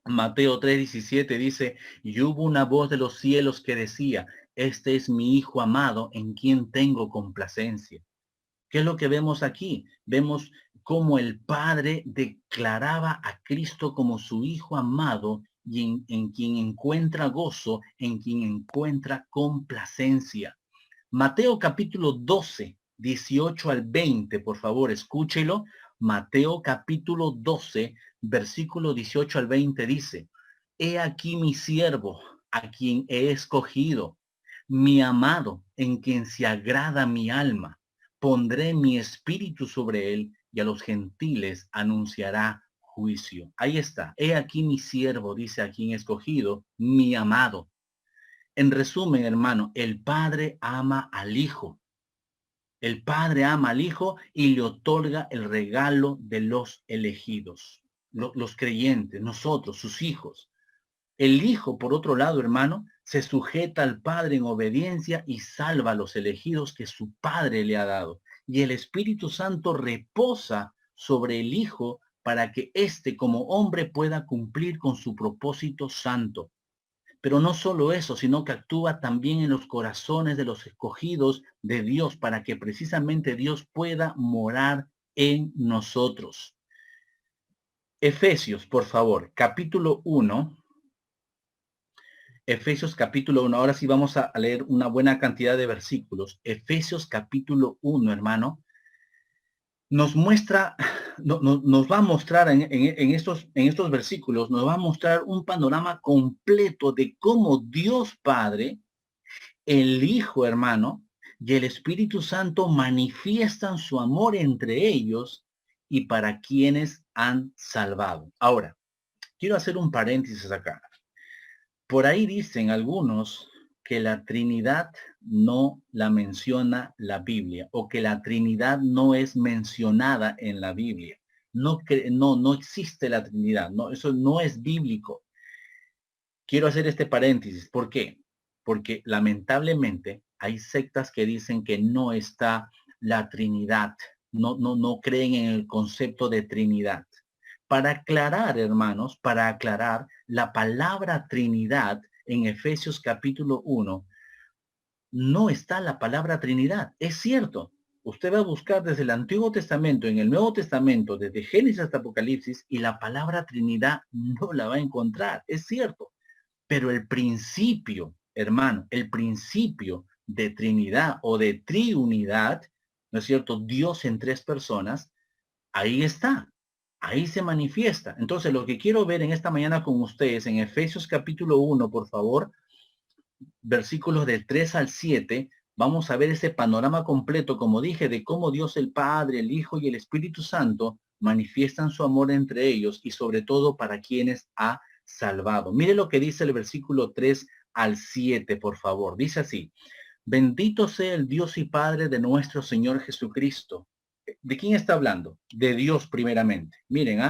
Mateo 3:17 dice: y hubo una voz de los cielos que decía: este es mi Hijo amado, en quien tengo complacencia. ¿Qué es lo que vemos aquí? Vemos cómo el Padre declaraba a Cristo como su Hijo amado, y en quien encuentra gozo, en quien encuentra complacencia. Mateo capítulo 12, 18 al 20, por favor, escúchelo. Mateo capítulo 12, versículo 18 al 20 dice: he aquí mi siervo, a quien he escogido, mi amado, en quien se agrada mi alma. Pondré mi espíritu sobre él, y a los gentiles anunciará juicio. Ahí está. He aquí mi siervo, dice: a quien he escogido, mi amado. En resumen, hermano, el Padre ama al Hijo. El Padre ama al Hijo y le otorga el regalo de los elegidos, los creyentes, nosotros, sus hijos. El Hijo, por otro lado, hermano, se sujeta al Padre en obediencia y salva a los elegidos que su Padre le ha dado. Y el Espíritu Santo reposa sobre el Hijo para que éste como hombre pueda cumplir con su propósito santo. Pero no solo eso, sino que actúa también en los corazones de los escogidos de Dios para que precisamente Dios pueda morar en nosotros. Efesios, por favor, capítulo 1. Efesios capítulo 1. Ahora sí vamos a leer una buena cantidad de versículos. Efesios capítulo 1, hermano, nos muestra, nos va a mostrar en estos versículos, nos va a mostrar un panorama completo de cómo Dios Padre, el Hijo, hermano, y el Espíritu Santo manifiestan su amor entre ellos y para quienes han salvado. Ahora, quiero hacer un paréntesis acá. Por ahí dicen algunos que la Trinidad no la menciona la Biblia o que la Trinidad no es mencionada en la Biblia. No existe la Trinidad. No, eso no es bíblico. Quiero hacer este paréntesis. ¿Por qué? Porque lamentablemente hay sectas que dicen que no está la Trinidad. No creen en el concepto de Trinidad. Para aclarar, hermanos, para aclarar, la palabra Trinidad en Efesios capítulo 1, no está la palabra Trinidad. Es cierto, usted va a buscar desde el Antiguo Testamento, en el Nuevo Testamento, desde Génesis hasta Apocalipsis, y la palabra Trinidad no la va a encontrar. Es cierto, pero el principio, hermano, el principio de Trinidad o de triunidad, ¿no es cierto? Dios en tres personas, ahí está. Ahí se manifiesta. Entonces, lo que quiero ver en esta mañana con ustedes, en Efesios capítulo 1, por favor, versículos del 3 al 7, vamos a ver ese panorama completo, como dije, de cómo Dios el Padre, el Hijo y el Espíritu Santo manifiestan su amor entre ellos y sobre todo para quienes ha salvado. Mire lo que dice el versículo 3 al 7, por favor. Dice así: bendito sea el Dios y Padre de nuestro Señor Jesucristo. ¿De quién está hablando? De Dios primeramente. Miren,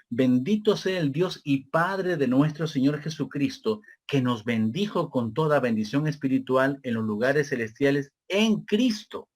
bendito sea el Dios y Padre de nuestro Señor Jesucristo, que nos bendijo con toda bendición espiritual en los lugares celestiales en Cristo,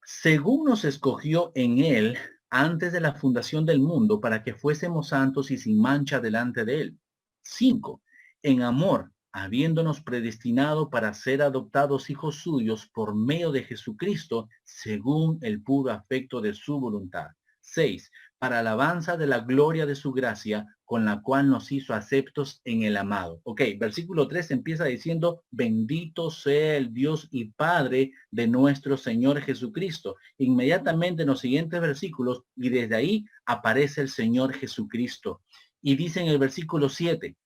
según nos escogió en él antes de la fundación del mundo para que fuésemos santos y sin mancha delante de él. 5. En amor, habiéndonos predestinado para ser adoptados hijos suyos por medio de Jesucristo, según el puro afecto de su voluntad. 6. Para alabanza de la gloria de su gracia, con la cual nos hizo aceptos en el amado. Ok, versículo 3 empieza diciendo, bendito sea el Dios y Padre de nuestro Señor Jesucristo. Inmediatamente en los siguientes versículos, y desde ahí aparece el Señor Jesucristo. Y dice en el versículo 7,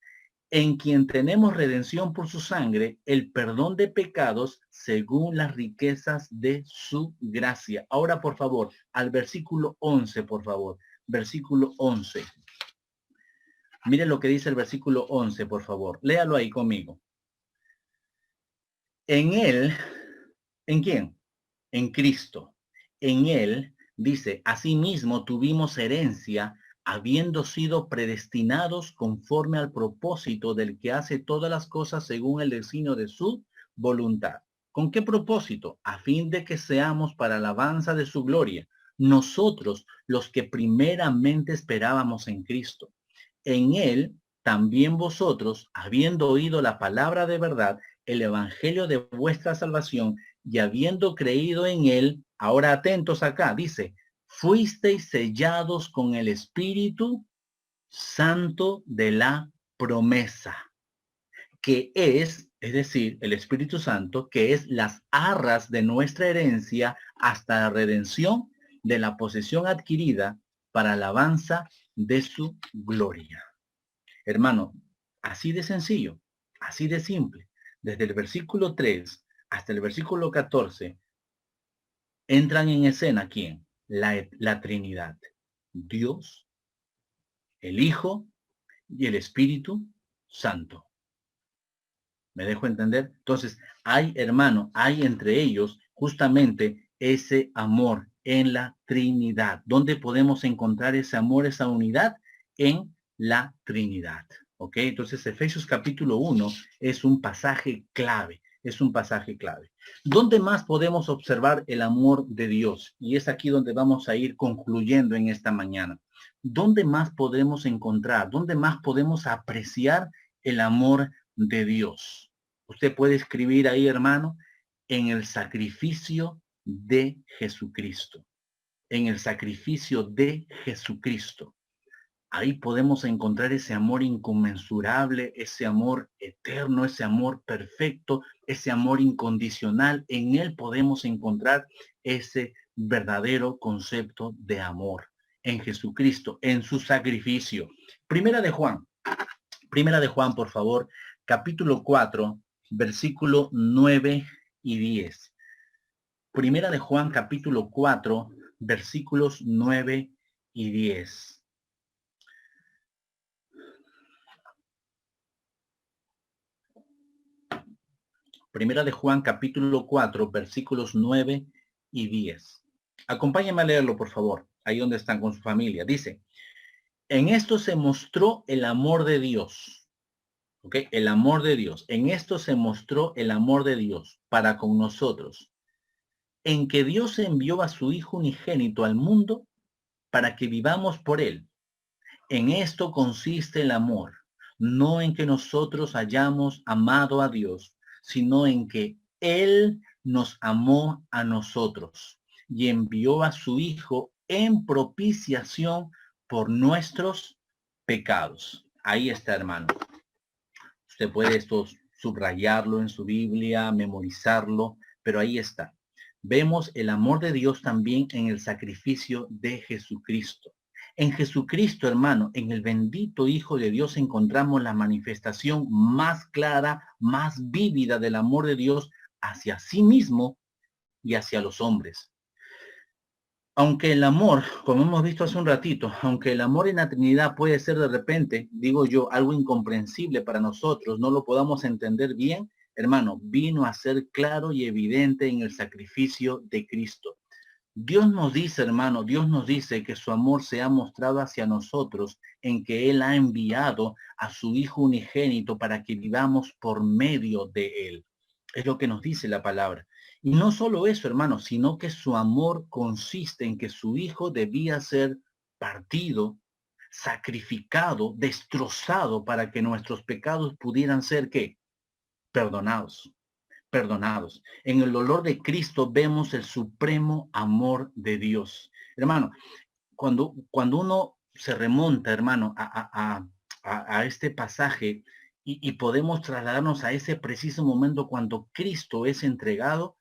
en quien tenemos redención por su sangre, el perdón de pecados según las riquezas de su gracia. Ahora, por favor, al versículo 11, por favor. Versículo 11. Mire lo que dice el versículo 11, por favor. Léalo ahí conmigo. En él, ¿en quién? En Cristo. En él, dice, asimismo tuvimos herencia, habiendo sido predestinados conforme al propósito del que hace todas las cosas según el designio de su voluntad. ¿Con qué propósito? A fin de que seamos para alabanza de su gloria, nosotros los que primeramente esperábamos en Cristo. En él también vosotros, habiendo oído la palabra de verdad, el evangelio de vuestra salvación, y habiendo creído en él, ahora atentos acá, dice, fuisteis sellados con el Espíritu Santo de la promesa, que es decir, el Espíritu Santo, que es las arras de nuestra herencia hasta la redención de la posesión adquirida para alabanza de su gloria. Hermano, así de sencillo, así de simple. Desde el versículo 3 hasta el versículo 14, entran en escena ¿quién? La Trinidad. Dios, el Hijo y el Espíritu Santo. ¿Me dejo entender? Entonces, hay, hermano, hay entre ellos justamente ese amor en la Trinidad. ¿Dónde podemos encontrar ese amor, esa unidad? En la Trinidad. ¿Ok? Entonces, Efesios capítulo 1 es un pasaje clave. Es un pasaje clave. ¿Dónde más podemos observar el amor de Dios? Y es aquí donde vamos a ir concluyendo en esta mañana. ¿dónde más podemos encontrar? ¿Dónde más podemos apreciar el amor de Dios? Usted puede escribir ahí, hermano, en el sacrificio de Jesucristo. En el sacrificio de Jesucristo. Ahí podemos encontrar ese amor inconmensurable, ese amor eterno, ese amor perfecto, ese amor incondicional. En él podemos encontrar ese verdadero concepto de amor. En Jesucristo, en su sacrificio. Primera de Juan, por favor, capítulo 4, versículo 9 y 10. Primera de Juan, capítulo 4, versículos 9 y 10. Primera de Juan, capítulo 4, versículos 9 y 10. Acompáñenme a leerlo, por favor, ahí donde están con su familia. Dice, en esto se mostró el amor de Dios. ¿Ok? El amor de Dios. En esto se mostró el amor de Dios para con nosotros. En que Dios envió a su Hijo unigénito al mundo para que vivamos por él. En esto consiste el amor, no en que nosotros hayamos amado a Dios, sino en que Él nos amó a nosotros y envió a su Hijo en propiciación por nuestros pecados. Ahí está, hermano. Usted puede esto subrayarlo en su Biblia, memorizarlo, pero ahí está. Vemos el amor de Dios también en el sacrificio de Jesucristo. En Jesucristo, hermano, en el bendito Hijo de Dios encontramos la manifestación más clara, más vívida del amor de Dios hacia sí mismo y hacia los hombres. Aunque el amor, como hemos visto hace un ratito, aunque el amor en la Trinidad puede ser de repente, digo yo, algo incomprensible para nosotros, no lo podamos entender bien, hermano, vino a ser claro y evidente en el sacrificio de Cristo. Dios nos dice, hermano, Dios nos dice que su amor se ha mostrado hacia nosotros en que Él ha enviado a su Hijo unigénito para que vivamos por medio de Él. Es lo que nos dice la palabra. Y no solo eso, hermano, sino que su amor consiste en que su Hijo debía ser partido, sacrificado, destrozado para que nuestros pecados pudieran ser, ¿qué? Perdonados. Perdonados. En el dolor de Cristo vemos el supremo amor de Dios. Hermano, cuando uno se remonta, hermano, a este pasaje y podemos trasladarnos a ese preciso momento cuando Cristo es entregado,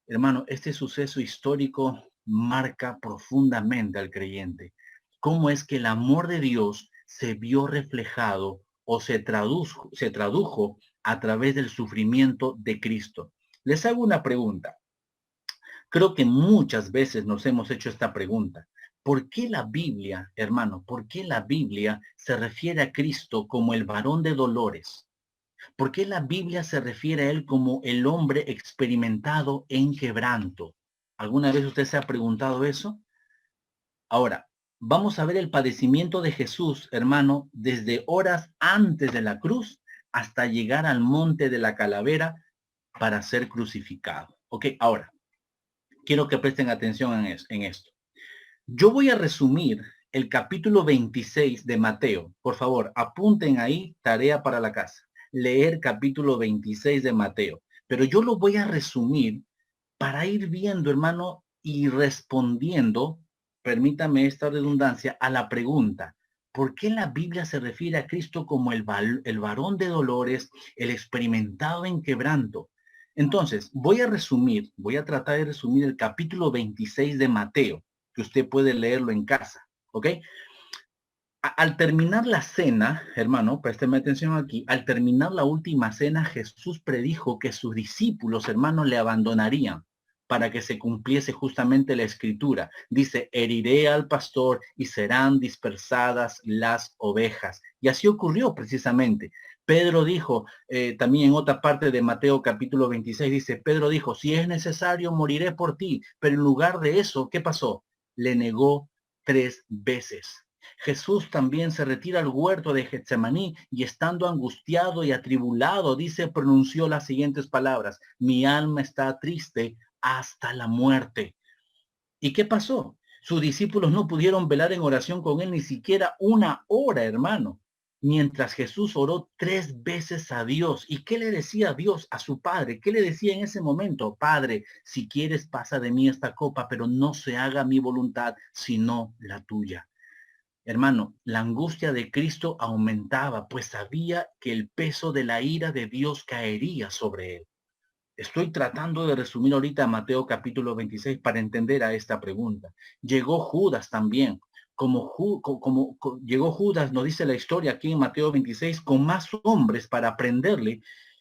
hermano, este suceso histórico marca profundamente al creyente. ¿Cómo es que el amor de Dios se vio reflejado o se tradujo a través del sufrimiento de Cristo? Les hago una pregunta. Creo que muchas veces nos hemos hecho esta pregunta. ¿Por qué la Biblia, hermano, por qué la Biblia se refiere a Cristo como el varón de dolores? ¿Por qué la Biblia se refiere a él como el hombre experimentado en quebranto? ¿Alguna vez usted se ha preguntado eso? Ahora, vamos a ver el padecimiento de Jesús, hermano, desde horas antes de la cruz hasta llegar al monte de la calavera para ser crucificado. Ok, ahora, quiero que presten atención en esto. Yo voy a resumir el capítulo 26 de Mateo. Por favor, apunten ahí, tarea para la casa. Leer capítulo 26 de Mateo. Pero yo lo voy a resumir para ir viendo, hermano, y respondiendo, permítame esta redundancia, a la pregunta, ¿por qué la Biblia se refiere a Cristo como el varón de dolores, el experimentado en quebranto? Entonces, voy a tratar de resumir el capítulo 26 de Mateo, que usted puede leerlo en casa, ¿ok? Al terminar la cena, hermano, présteme atención aquí, al terminar la última cena, Jesús predijo que sus discípulos, hermanos, le abandonarían para que se cumpliese justamente la escritura. Dice, heriré al pastor y serán dispersadas las ovejas. Y así ocurrió precisamente. Pedro dijo, también en otra parte de Mateo capítulo 26, dice, Pedro dijo, si es necesario, moriré por ti. Pero en lugar de eso, ¿qué pasó? Le negó 3 veces. Jesús también se retira al huerto de Getsemaní y estando angustiado y atribulado, dice, pronunció las siguientes palabras, mi alma está triste hasta la muerte. ¿Y qué pasó? Sus discípulos no pudieron velar en oración con él ni siquiera una hora, hermano, mientras Jesús oró 3 veces a Dios. ¿Y qué le decía a Dios, a su Padre? ¿Qué le decía en ese momento? Padre, si quieres pasa de mí esta copa, pero no se haga mi voluntad, sino la tuya. Hermano, la angustia de Cristo aumentaba, pues sabía que el peso de la ira de Dios caería sobre él. Estoy tratando de resumir ahorita Mateo capítulo 26 para entender a esta pregunta. Llegó Judas también. Llegó Judas, nos dice la historia aquí en Mateo 26, con más hombres para prenderle.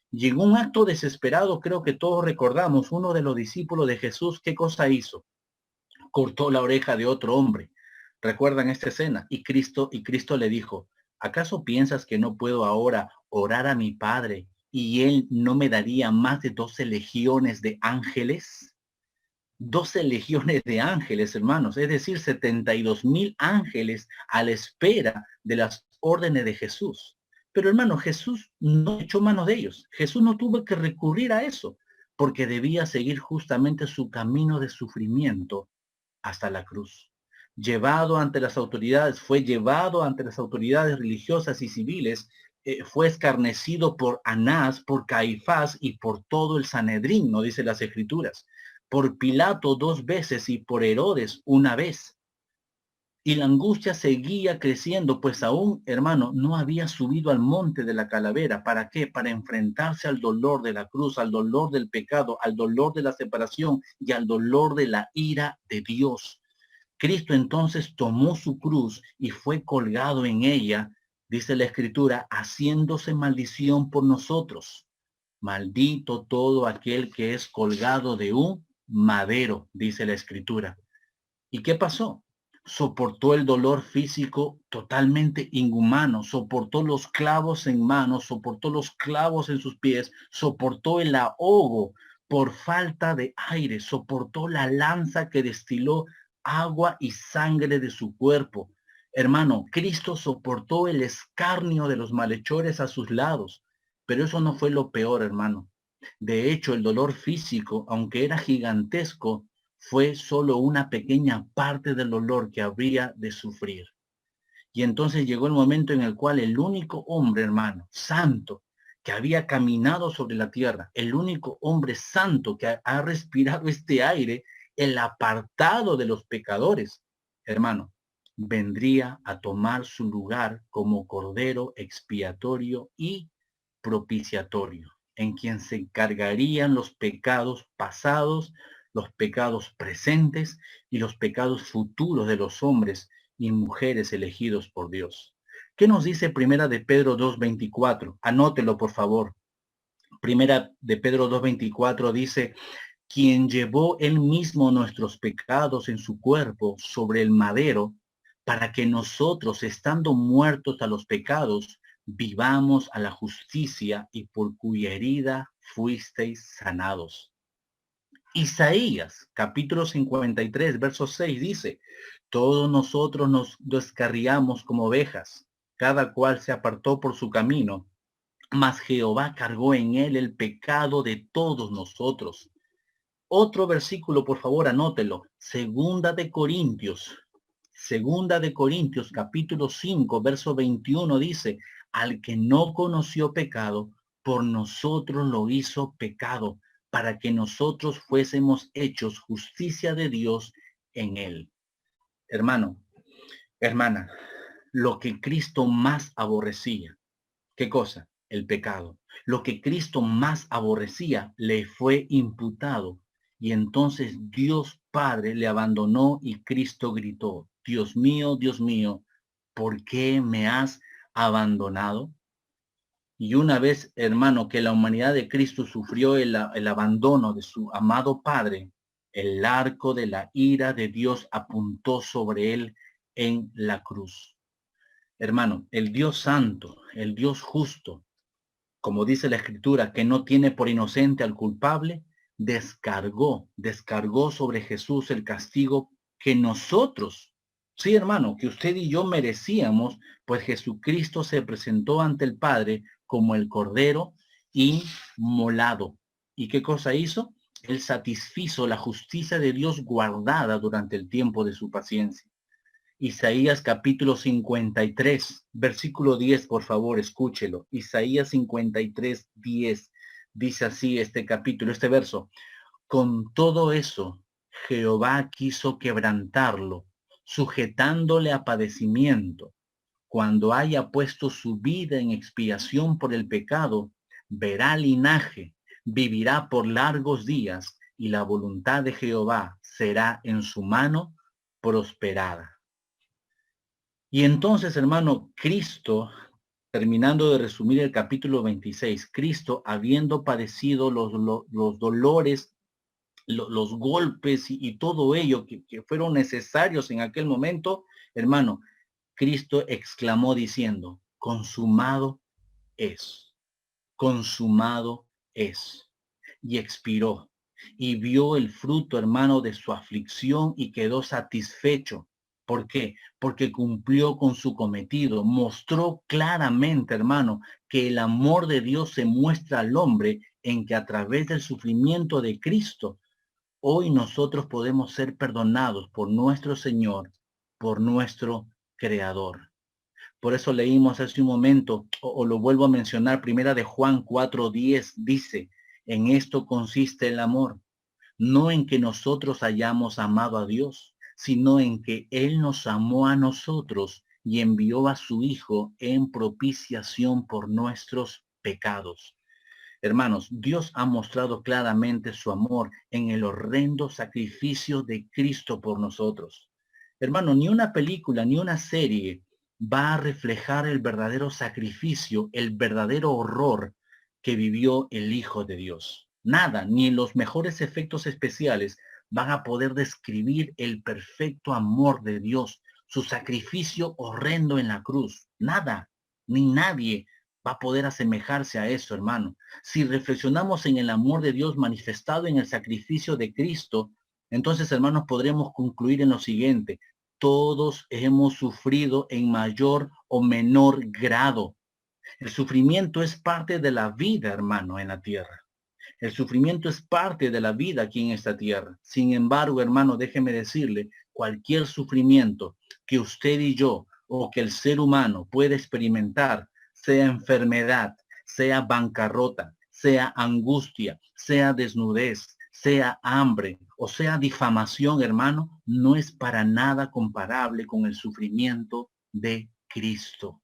Llegó un acto desesperado, creo que todos recordamos, uno de los discípulos de Jesús, ¿qué cosa hizo? Cortó la oreja de otro hombre. ¿Recuerdan esta escena? Y Cristo le dijo, ¿acaso piensas que no puedo ahora orar a mi Padre y él no me daría más de 12 legiones de ángeles? 12 legiones de ángeles, hermanos, es decir, 72,000 ángeles a la espera de las órdenes de Jesús. Pero hermano, Jesús no echó mano de ellos. Jesús no tuvo que recurrir a eso porque debía seguir justamente su camino de sufrimiento hasta la cruz. Fue llevado ante las autoridades religiosas y civiles, fue escarnecido por Anás, por Caifás y por todo el Sanedrín, no dice las Escrituras, por Pilato 2 veces y por Herodes una vez. Y la angustia seguía creciendo, pues aún, hermano, no había subido al monte de la calavera. ¿Para qué? Para enfrentarse al dolor de la cruz, al dolor del pecado, al dolor de la separación y al dolor de la ira de Dios. Cristo entonces tomó su cruz y fue colgado en ella, dice la Escritura, haciéndose maldición por nosotros. Maldito todo aquel que es colgado de un madero, dice la Escritura. ¿Y qué pasó? Soportó el dolor físico totalmente inhumano, soportó los clavos en manos, soportó los clavos en sus pies, soportó el ahogo por falta de aire, soportó la lanza que destiló agua y sangre de su cuerpo. Hermano, Cristo soportó el escarnio de los malhechores a sus lados, pero eso no fue lo peor, hermano. De hecho, el dolor físico, aunque era gigantesco, fue solo una pequeña parte del dolor que habría de sufrir. Y entonces llegó el momento en el cual el único hombre, hermano, santo, que había caminado sobre la tierra, el único hombre santo que ha respirado este aire, el apartado de los pecadores, hermano, vendría a tomar su lugar como cordero expiatorio y propiciatorio, en quien se encargarían los pecados pasados, los pecados presentes y los pecados futuros de los hombres y mujeres elegidos por Dios. ¿Qué nos dice Primera de Pedro 2:24? Anótelo, por favor. Primera de Pedro 2:24 dice, quien llevó él mismo nuestros pecados en su cuerpo sobre el madero, para que nosotros, estando muertos a los pecados, vivamos a la justicia y por cuya herida fuisteis sanados. Isaías, capítulo 53, verso 6 dice, todos nosotros nos descarriamos como ovejas, cada cual se apartó por su camino, mas Jehová cargó en él el pecado de todos nosotros. Otro versículo, por favor, anótelo. Segunda de Corintios, capítulo 5, verso 21 dice, al que no conoció pecado, por nosotros lo hizo pecado, para que nosotros fuésemos hechos justicia de Dios en él. Hermano, hermana, lo que Cristo más aborrecía, ¿qué cosa? El pecado. Lo que Cristo más aborrecía le fue imputado. Y entonces Dios Padre le abandonó y Cristo gritó, Dios mío, ¿por qué me has abandonado? Y una vez, hermano, que la humanidad de Cristo sufrió el abandono de su amado Padre, el arco de la ira de Dios apuntó sobre él en la cruz. Hermano, el Dios santo, el Dios justo, como dice la Escritura, que no tiene por inocente al culpable, descargó sobre Jesús el castigo que nosotros, sí hermano, que usted y yo merecíamos, pues Jesucristo se presentó ante el Padre como el Cordero inmolado. ¿Y qué cosa hizo? Él satisfizo la justicia de Dios guardada durante el tiempo de su paciencia. Isaías capítulo 53, versículo 10, por favor, escúchelo. Isaías 53, 10, dice así este capítulo, este verso. Con todo eso, Jehová quiso quebrantarlo, sujetándole a padecimiento. Cuando haya puesto su vida en expiación por el pecado, verá linaje, vivirá por largos días, y la voluntad de Jehová será en su mano prosperada. Y entonces, hermano, Cristo, terminando de resumir el capítulo 26, Cristo, habiendo padecido los dolores, los golpes y todo ello que fueron necesarios en aquel momento, hermano, Cristo exclamó diciendo, consumado es. Y expiró y vio el fruto, hermano, de su aflicción y quedó satisfecho. ¿Por qué? Porque cumplió con su cometido. Mostró claramente, hermano, que el amor de Dios se muestra al hombre en que a través del sufrimiento de Cristo, hoy nosotros podemos ser perdonados por nuestro Señor, por nuestro Creador. Por eso leímos hace un momento, o lo vuelvo a mencionar, primera de Juan 4:10, dice, en esto consiste el amor, no en que nosotros hayamos amado a Dios, sino en que Él nos amó a nosotros y envió a su Hijo en propiciación por nuestros pecados. Hermanos, Dios ha mostrado claramente su amor en el horrendo sacrificio de Cristo por nosotros. Hermano, ni una película, ni una serie va a reflejar el verdadero sacrificio, el verdadero horror que vivió el Hijo de Dios. Nada, ni los mejores efectos especiales van a poder describir el perfecto amor de Dios, su sacrificio horrendo en la cruz. Nada, ni nadie va a poder asemejarse a eso, hermano. Si reflexionamos en el amor de Dios manifestado en el sacrificio de Cristo, entonces, hermanos, podremos concluir en lo siguiente. Todos hemos sufrido en mayor o menor grado. El sufrimiento es parte de la vida, hermano, en la tierra. El sufrimiento es parte de la vida aquí en esta tierra. Sin embargo, hermano, déjeme decirle, cualquier sufrimiento que usted y yo o que el ser humano puede experimentar, sea enfermedad, sea bancarrota, sea angustia, sea desnudez, sea hambre o sea difamación, hermano, no es para nada comparable con el sufrimiento de Cristo.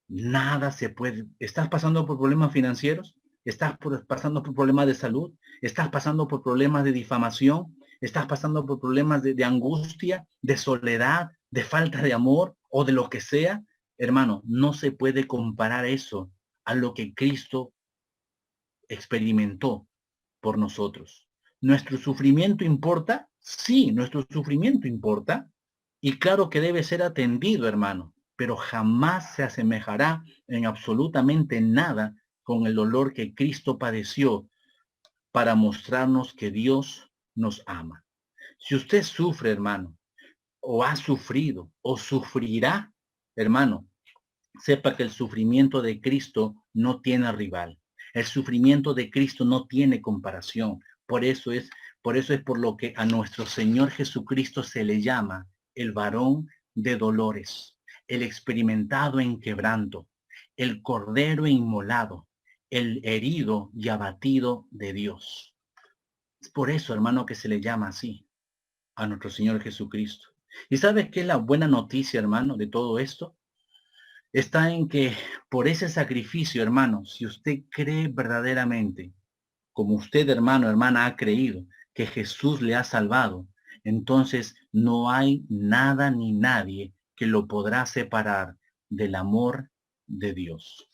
Nada se puede. ¿Estás pasando por problemas financieros? ¿Estás pasando por problemas de salud? ¿Estás pasando por problemas de difamación? ¿Estás pasando por problemas de angustia, de soledad, de falta de amor o de lo que sea? Hermano, no se puede comparar eso a lo que Cristo experimentó por nosotros. ¿Nuestro sufrimiento importa? Sí, nuestro sufrimiento importa. Y claro que debe ser atendido, hermano, pero jamás se asemejará en absolutamente nada con el dolor que Cristo padeció para mostrarnos que Dios nos ama. Si usted sufre, hermano, o ha sufrido, o sufrirá, hermano, sepa que el sufrimiento de Cristo no tiene rival. El sufrimiento de Cristo no tiene comparación. Por eso es por lo que a nuestro Señor Jesucristo se le llama el varón de dolores, el experimentado en quebranto, el cordero inmolado, el herido y abatido de Dios. Es por eso, hermano, que se le llama así a nuestro Señor Jesucristo. ¿Y sabes qué es la buena noticia, hermano, de todo esto? Está en que por ese sacrificio, hermano, si usted cree verdaderamente, como usted, hermano, hermana, ha creído que Jesús le ha salvado, entonces no hay nada ni nadie que lo podrá separar del amor de Dios.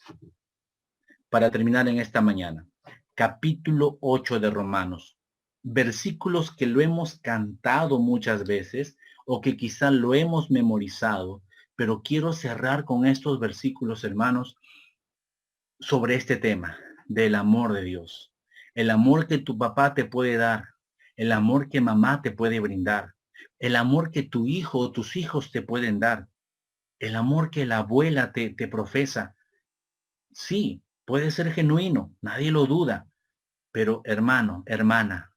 Para terminar en esta mañana, capítulo 8 de Romanos, versículos que lo hemos cantado muchas veces o que quizá lo hemos memorizado, pero quiero cerrar con estos versículos, hermanos, sobre este tema del amor de Dios. El amor que tu papá te puede dar, el amor que mamá te puede brindar, el amor que tu hijo o tus hijos te pueden dar, el amor que la abuela te profesa. Sí, puede ser genuino, nadie lo duda, Pero hermano, hermana,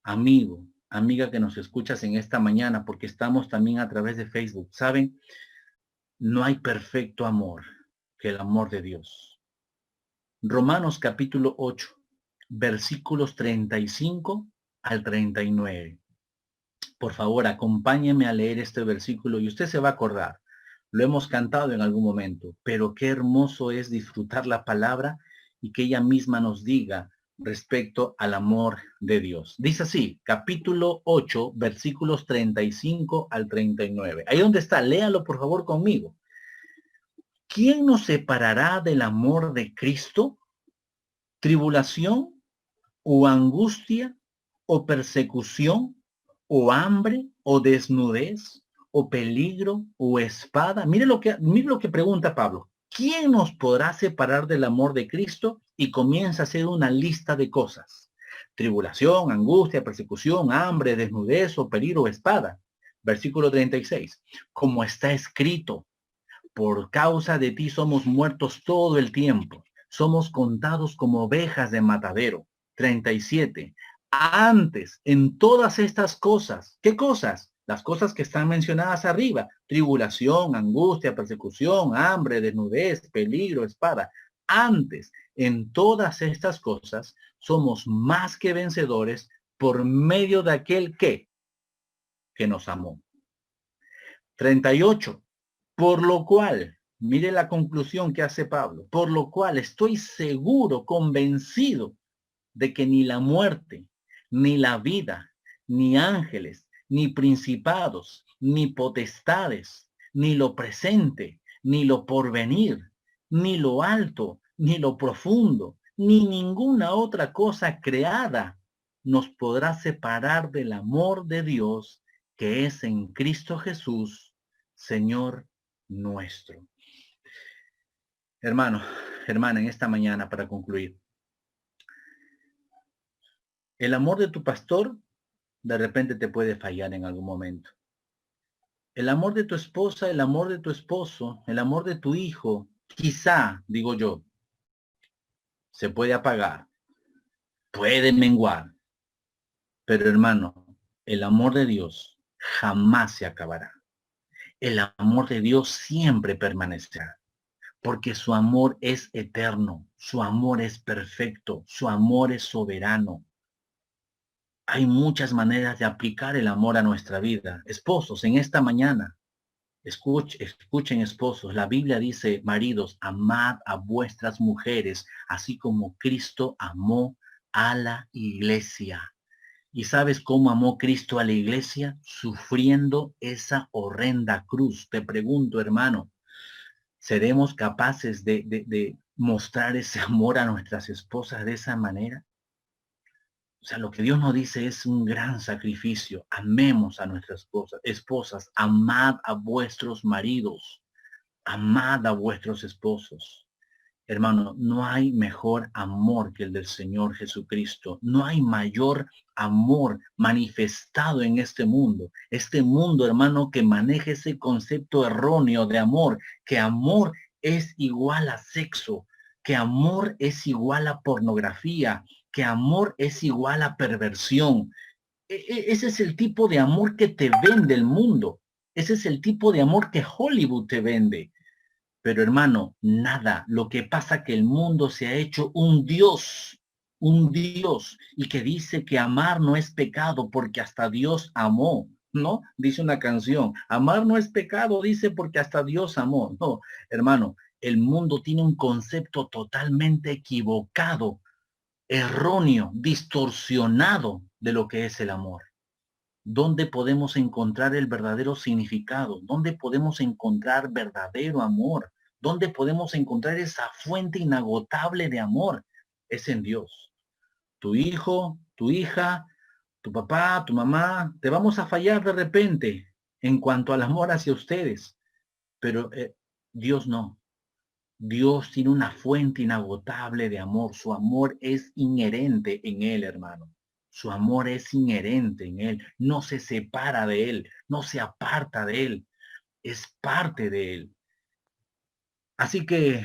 amigo, amiga que nos escuchas en esta mañana, porque estamos también a través de Facebook, ¿saben? No hay perfecto amor que el amor de Dios. Romanos capítulo 8, versículos 35 al 39. Por favor, acompáñeme a leer este versículo y usted se va a acordar. Lo hemos cantado en algún momento, pero qué hermoso es disfrutar la palabra y que ella misma nos diga respecto al amor de Dios. Dice así, capítulo 8, versículos 35 al 39. Ahí donde está, léalo por favor conmigo. ¿Quién nos separará del amor de Cristo? ¿Tribulación o angustia o persecución o hambre o desnudez o peligro o espada? Mire lo que pregunta Pablo. ¿Quién nos podrá separar del amor de Cristo? Y comienza a hacer una lista de cosas. Tribulación, angustia, persecución, hambre, desnudez o peligro o espada. Versículo 36. Como está escrito, por causa de ti somos muertos todo el tiempo. Somos contados como ovejas de matadero. 37. Antes, en todas estas cosas, ¿qué cosas? Las cosas que están mencionadas arriba. Tribulación, angustia, persecución, hambre, desnudez, peligro, espada. Antes, en todas estas cosas, somos más que vencedores por medio de aquel que nos amó. 38. Por lo cual, mire la conclusión que hace Pablo, por lo cual estoy seguro, convencido de que ni la muerte, ni la vida, ni ángeles, ni principados, ni potestades, ni lo presente, ni lo porvenir, ni lo alto, ni lo profundo, ni ninguna otra cosa creada nos podrá separar del amor de Dios que es en Cristo Jesús, Señor nuestro. Hermano, hermana, en esta mañana para concluir, el amor de tu pastor de repente te puede fallar en algún momento. El amor de tu esposa, el amor de tu esposo, el amor de tu hijo, quizá, digo yo, se puede apagar, puede menguar, pero hermano, el amor de Dios jamás se acabará. El amor de Dios siempre permanecerá, porque su amor es eterno, su amor es perfecto, su amor es soberano. Hay muchas maneras de aplicar el amor a nuestra vida. Esposos, en esta mañana, escuchen esposos, la Biblia dice, maridos, amad a vuestras mujeres, así como Cristo amó a la iglesia. ¿Y sabes cómo amó Cristo a la iglesia? Sufriendo esa horrenda cruz. Te pregunto, hermano, ¿seremos capaces de mostrar ese amor a nuestras esposas de esa manera? O sea, lo que Dios nos dice es un gran sacrificio. Amemos a nuestras esposas, amad a vuestros maridos, amad a vuestros esposos. Hermano, no hay mejor amor que el del Señor Jesucristo. No hay mayor amor manifestado en este mundo. Este mundo, hermano, que maneja ese concepto erróneo de amor, que amor es igual a sexo, que amor es igual a pornografía, que amor es igual a perversión. Ese es el tipo de amor que te vende el mundo. Ese es el tipo de amor que Hollywood te vende. Pero hermano, nada. Lo que pasa que el mundo se ha hecho un Dios, y que dice que amar no es pecado porque hasta Dios amó, ¿no? Dice una canción, amar no es pecado, dice porque hasta Dios amó. No, hermano, el mundo tiene un concepto totalmente equivocado, erróneo, distorsionado de lo que es el amor. ¿Dónde podemos encontrar el verdadero significado? ¿Dónde podemos encontrar verdadero amor? ¿Dónde podemos encontrar esa fuente inagotable de amor? Es en Dios. Tu hijo, tu hija, tu papá, tu mamá, te vamos a fallar de repente en cuanto al amor hacia ustedes, pero Dios no. Dios tiene una fuente inagotable de amor. Su amor es inherente en él, hermano. Su amor es inherente en él. No se separa de él, no se aparta de él. Es parte de él. Así que,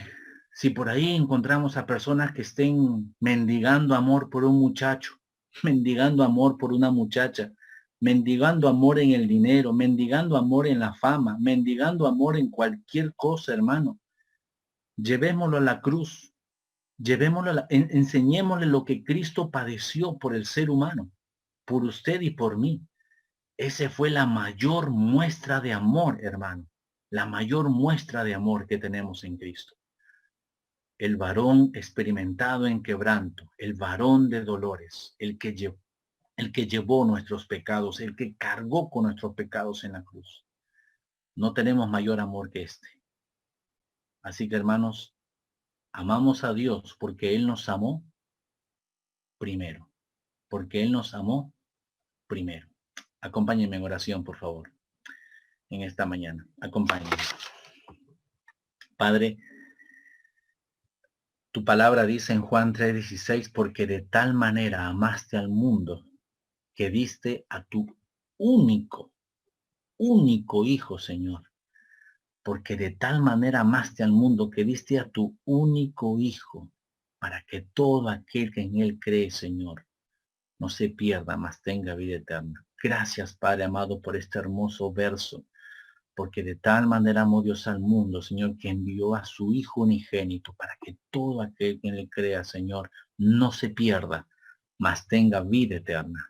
Si por ahí encontramos a personas que estén mendigando amor por un muchacho, mendigando amor por una muchacha, mendigando amor en el dinero, mendigando amor en la fama, mendigando amor en cualquier cosa, hermano, llevémoslo a la cruz, llevémoslo enseñémosle lo que Cristo padeció por el ser humano, por usted y por mí. Esa fue la mayor muestra de amor, hermano, la mayor muestra de amor que tenemos en Cristo. El varón experimentado en quebranto, el varón de dolores, el que llevó nuestros pecados, el que cargó con nuestros pecados en la cruz. No tenemos mayor amor que este. Así que, hermanos, amamos a Dios porque Él nos amó primero, porque Él nos amó primero. Acompáñenme en oración, por favor, en esta mañana. Acompáñenme. Padre, tu palabra dice en Juan 3:16, porque de tal manera amaste al mundo que diste a tu único Hijo, Señor. Porque de tal manera amaste al mundo que diste a tu único Hijo, para que todo aquel que en Él cree, Señor, no se pierda, mas tenga vida eterna. Gracias, Padre amado, por este hermoso verso. Porque de tal manera amó Dios al mundo, Señor, que envió a su Hijo unigénito para que todo aquel que le crea, Señor, no se pierda, mas tenga vida eterna.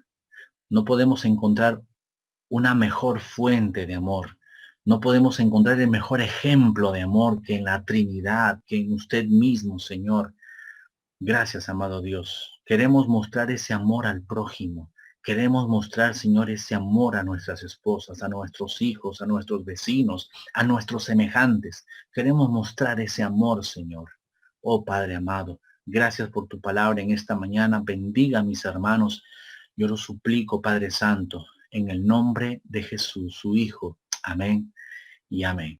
No podemos encontrar una mejor fuente de amor. No podemos encontrar el mejor ejemplo de amor que en la Trinidad, que en usted mismo, Señor. Gracias, amado Dios. Queremos mostrar ese amor al prójimo. Queremos mostrar, Señor, ese amor a nuestras esposas, a nuestros hijos, a nuestros vecinos, a nuestros semejantes. Queremos mostrar ese amor, Señor. Oh Padre amado, gracias por tu palabra en esta mañana. Bendiga a mis hermanos. Yo lo suplico, Padre Santo, en el nombre de Jesús, su Hijo. Amén y amén.